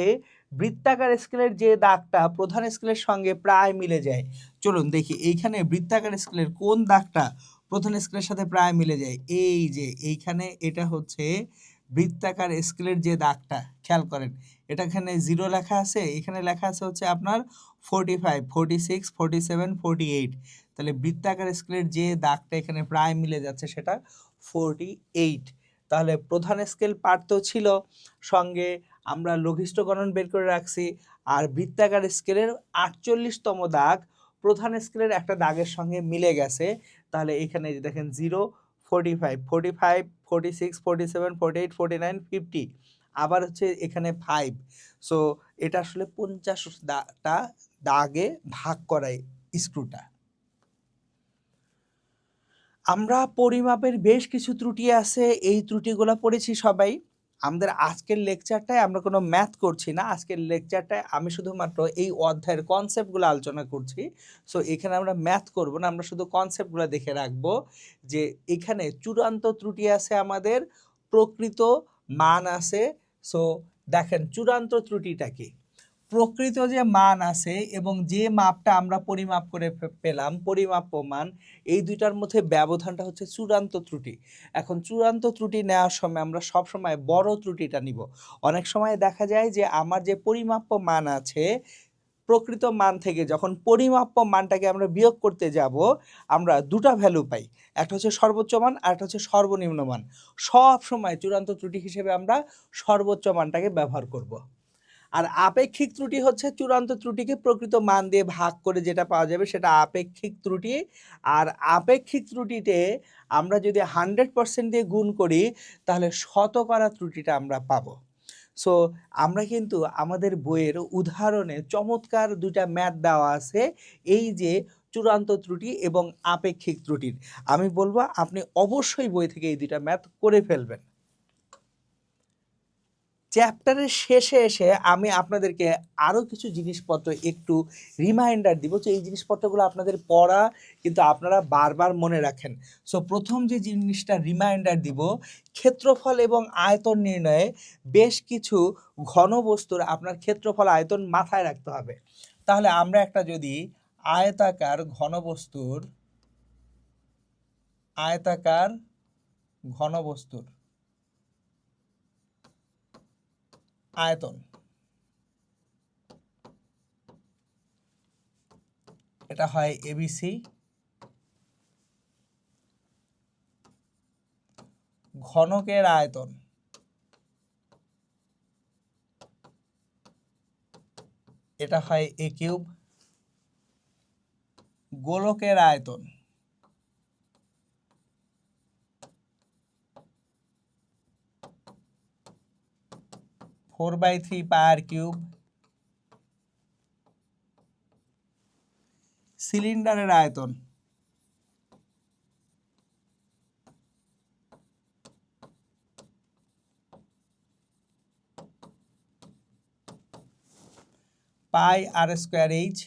বৃত্তাকার স্কেলের যে দাগটা প্রধান স্কেলের সঙ্গে প্রায় মিলে যায়। চলুন দেখি এইখানে বৃত্তাকার স্কেলের কোন দাগটা প্রধান স্কেলের সাথে প্রায় মিলে যায়। এই যে এইখানে এটা হচ্ছে বৃত্তাকার স্কেলের যে দাগটা, খেয়াল করেন এটা এখানে 0 লেখা আছে, এখানে লেখা আছে হচ্ছে আপনার 45, 46, 47, 48। তাহলে বৃত্তাকার স্কেলের যে দাগটা এখানে প্রায় মিলে যাচ্ছে সেটা 48। তাহলে প্রধান স্কেল পার্ট তো ছিল, সঙ্গে আমরা লঘিষ্ঠ গণন বের করে রাখছি। আর বৃত্তাকার স্কেলের 48তম দাগ প্রধান স্কেলের একটা দাগের সঙ্গে মিলে গেছে। তাহলে এখানে দেখেন 0, 45, 45, 46, 47, 48, 49, 50, আবার হচ্ছে এখানে 5। সো এটা আসলে 50টা দাগে ভাগ করায় স্ক্রুটা। আমরা পরিমাপের বেশ কিছু ত্রুটি আছে, এই ত্রুটিগুলো পড়েছি সবাই। আমাদের আজকের লেকচারটায় আমরা কোনো ম্যাথ করছি না, আজকের লেকচারটায় আমি শুধুমাত্র এই অধ্যায়ের কনসেপ্টগুলো আলোচনা করছি। সো এখানে আমরা ম্যাথ করব না, আমরা শুধু কনসেপ্টগুলো দেখে রাখবো। যে এখানে চূড়ান্ত ত্রুটি আছে আমাদের, প্রকৃত মান আছে। সো দেখেন চূড়ান্ত ত্রুটিটা কি, প্রকৃত যে মান আছে এবং যে মাপটা আমরা পরিমাপ করে পেলাম পরিমাপ্য মান, এই দুইটার মধ্যে ব্যবধানটা হচ্ছে চূড়ান্ত ত্রুটি। এখন চূড়ান্ত ত্রুটি নেওয়ার সময় আমরা সব সময় বড় ত্রুটিটা নিব। অনেক সময় দেখা যায় যে আমার যে পরিমাপ্য মান আছে প্রকৃত মান থেকে যখন পরিমাপ্য মানটাকে আমরা বিয়োগ করতে যাব আমরা দুটা ভ্যালু পাই, একটা হচ্ছে সর্বোচ্চ মান আর একটা হচ্ছে সর্বনিম্ন মান। সব সময় চূড়ান্ত ত্রুটি হিসেবে আমরা সর্বোচ্চ মানটাকে ব্যবহার করব। আর আপেক্ষিক ত্রুটি হচ্ছে চূড়ান্ত ত্রুটিকে প্রকৃত মান দিয়ে ভাগ করে যেটা পাওয়া যাবে সেটা আপেক্ষিক ত্রুটি। আর আপেক্ষিক ত্রুটিতে আমরা যদি 100% দিয়ে গুণ করি তাহলে শতকরা ত্রুটিটা আমরা পাবো। সো আমরা কিন্তু আমাদের বইয়ের উদাহরণে চমৎকার দুইটা ম্যাথ দেওয়া আছে এই যে চূড়ান্ত ত্রুটি এবং আপেক্ষিক ত্রুটির। আমি বলবো আপনি অবশ্যই বই থেকে এই দুইটা ম্যাথ করে ফেলবেন। চ্যাপ্টারের শেষে এসে আমি আপনাদেরকে আরও কিছু জিনিসপত্র একটু রিমাইন্ডার দিব, যে এই জিনিসপত্রগুলো আপনাদের পড়া কিন্তু আপনারা বারবার মনে রাখেন। সো প্রথম যে জিনিসটা রিমাইন্ডার দিব, ক্ষেত্রফল এবং আয়তন নির্ণয়ে বেশ কিছু ঘনবস্তুর আপনার ক্ষেত্রফল আয়তন মাথায় রাখতে হবে। তাহলে আমরা একটা যদি আয়তাকার ঘনবস্তুর আয়তন, এটা হয় এবিসি। ঘনকের আয়তন, এটা হয় এ কিউব। গোলকের আয়তন, four by three pi cube. সিলিন্ডারের আয়তন, পাই আর স্কোয়ার এইচ।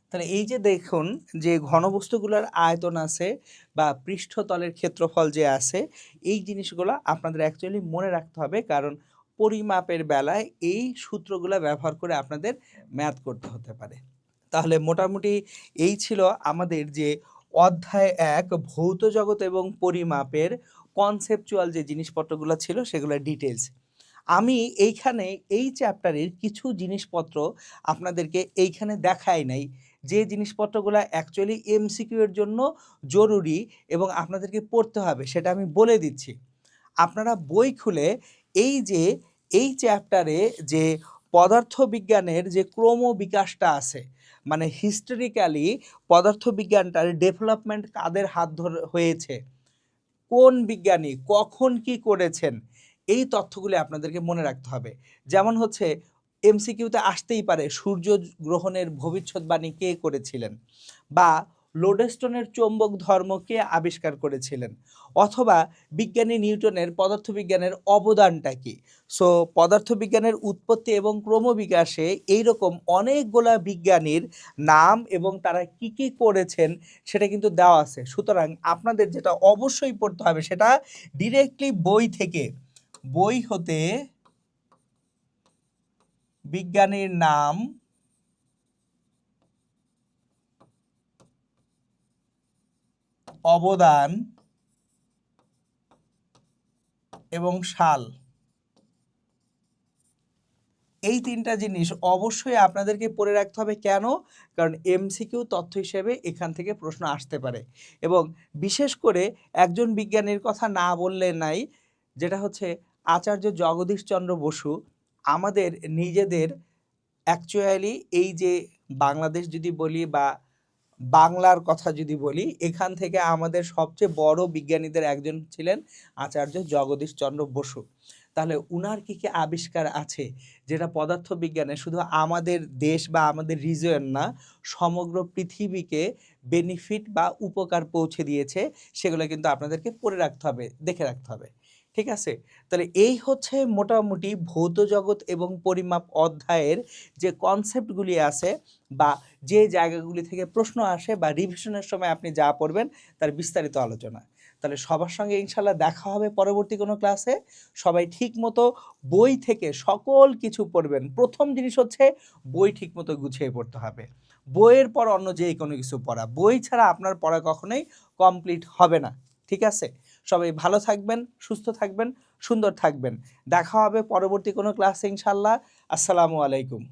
তাহলে এই যে দেখুন যে ঘনবস্তুগুলোর আয়তন আছে বা পৃষ্ঠতলের ক্ষেত্রফল যে আছে, এই জিনিসগুলো আপনাদের অ্যাকচুয়ালি মনে রাখতে হবে, কারণ পরিমাপের বেলায় এই সূত্রগুলো ব্যবহার করে আপনাদের ম্যাথ করতে হতে পারে। তাহলে মোটামুটি এই ছিল আমাদের যে অধ্যায় ১ ভৌত জগৎ এবং পরিমাপের কনসেপচুয়াল যে জিনিসপত্রগুলো ছিল সেগুলোর ডিটেলস। আমি এইখানে এই চ্যাপ্টারের কিছু জিনিসপত্র আপনাদেরকে এইখানে দেখাই নাই, যে জিনিসপত্রগুলো অ্যাকচুয়ালি এমসিকিউ এর জন্য জরুরি এবং আপনাদেরকে পড়তে হবে সেটা আমি বলে দিচ্ছি। আপনারা বই খুলে এই চ্যাপ্টারে যে পদার্থবিজ্ঞানের যে ক্রমবিকাশটা আছে, মানে হিস্টোরিক্যালি পদার্থবিজ্ঞানটার ডেভেলপমেন্ট কাদের হাত ধরে হয়েছে, কোন বিজ্ঞানী কখন কি করেছেন, এই তথ্যগুলি আপনাদেরকে মনে রাখতে হবে। যেমন হচ্ছে এমসিকিউতে আসতেই পারে সূর্য গ্রহণের ভবিষ্যৎবাণী কে করেছিলেন, বা লোডেস্টোনের চৌম্বক ধর্ম কে আবিষ্কার করেছিলেন, অথবা বিজ্ঞানী নিউটনের পদার্থবিজ্ঞানের অবদানটা কি। সো পদার্থবিজ্ঞানের উৎপত্তি এবং ক্রমবিকাশে এইরকম অনেকগুলা বিজ্ঞানীর নাম এবং তারা কি কি করেছেন সেটা কিন্তু দেওয়া আছে। সুতরাং আপনাদের যেটা অবশ্যই পড়তে হবে সেটা ডিরেক্টলি বই হতে বিজ্ঞানীর নাম, অবদান এবং সাল, এই তিনটা জিনিস অবশ্যই আপনাদেরকে পড়ে রাখতে হবে। কেন? কারণ এমসিকিউ তথ্য হিসেবে এখান থেকে প্রশ্ন আসতে পারে। এবং বিশেষ করে একজন বিজ্ঞানীর কথা না বললে নাই, যেটা হচ্ছে আচার্য জগদীশচন্দ্র বসু। আমাদের নিজেদের অ্যাকচুয়ালি এই যে বাংলাদেশ যদি বলি বা বাংলার কথা যদি বলি, এখান থেকে আমাদের সবচেয়ে বড় বিজ্ঞানীদের একজন ছিলেন আচার্য জগদীশচন্দ্র বসু। তাহলে উনার কি কি আবিষ্কার আছে যেটা পদার্থবিজ্ঞানে শুধু আমাদের দেশ বা আমাদের রিজিয়ন না, সমগ্র পৃথিবীকে বেনিফিট বা উপকার পৌঁছে দিয়েছে, সেগুলো কিন্তু আপনাদেরকে পড়ে রাখতে হবে, দেখে রাখতে হবে। ঠিক আছে? তাহলে এই হচ্ছে মোটামুটি ভৌত জগৎ এবং পরিমাপ অধ্যায়ের যে কনসেপ্টগুলি আছে বা যে জায়গাগুলি থেকে প্রশ্ন আসে বা রিভিশনের সময় আপনি যা পড়বেন তার বিস্তারিত আলোচনা। তাহলে সবার সঙ্গে ইনশাল্লাহ দেখা হবে পরবর্তী কোনো ক্লাসে। সবাই ঠিক মতো বই থেকে সকল কিছু পড়বেন। প্রথম জিনিস হচ্ছে বই ঠিক মতো গুছিয়ে পড়তে হবে। বইয়ের পর অন্য যে কোনো কিছু পড়া, বই ছাড়া আপনার পড়া কখনোই কমপ্লিট হবে না। ঠিক আছে? সবাই ভালো থাকবেন, সুস্থ থাকবেন, সুন্দর থাকবেন। দেখা হবে পরবর্তী কোনো ক্লাসে ইনশাল্লাহ। আসসালামু আলাইকুম।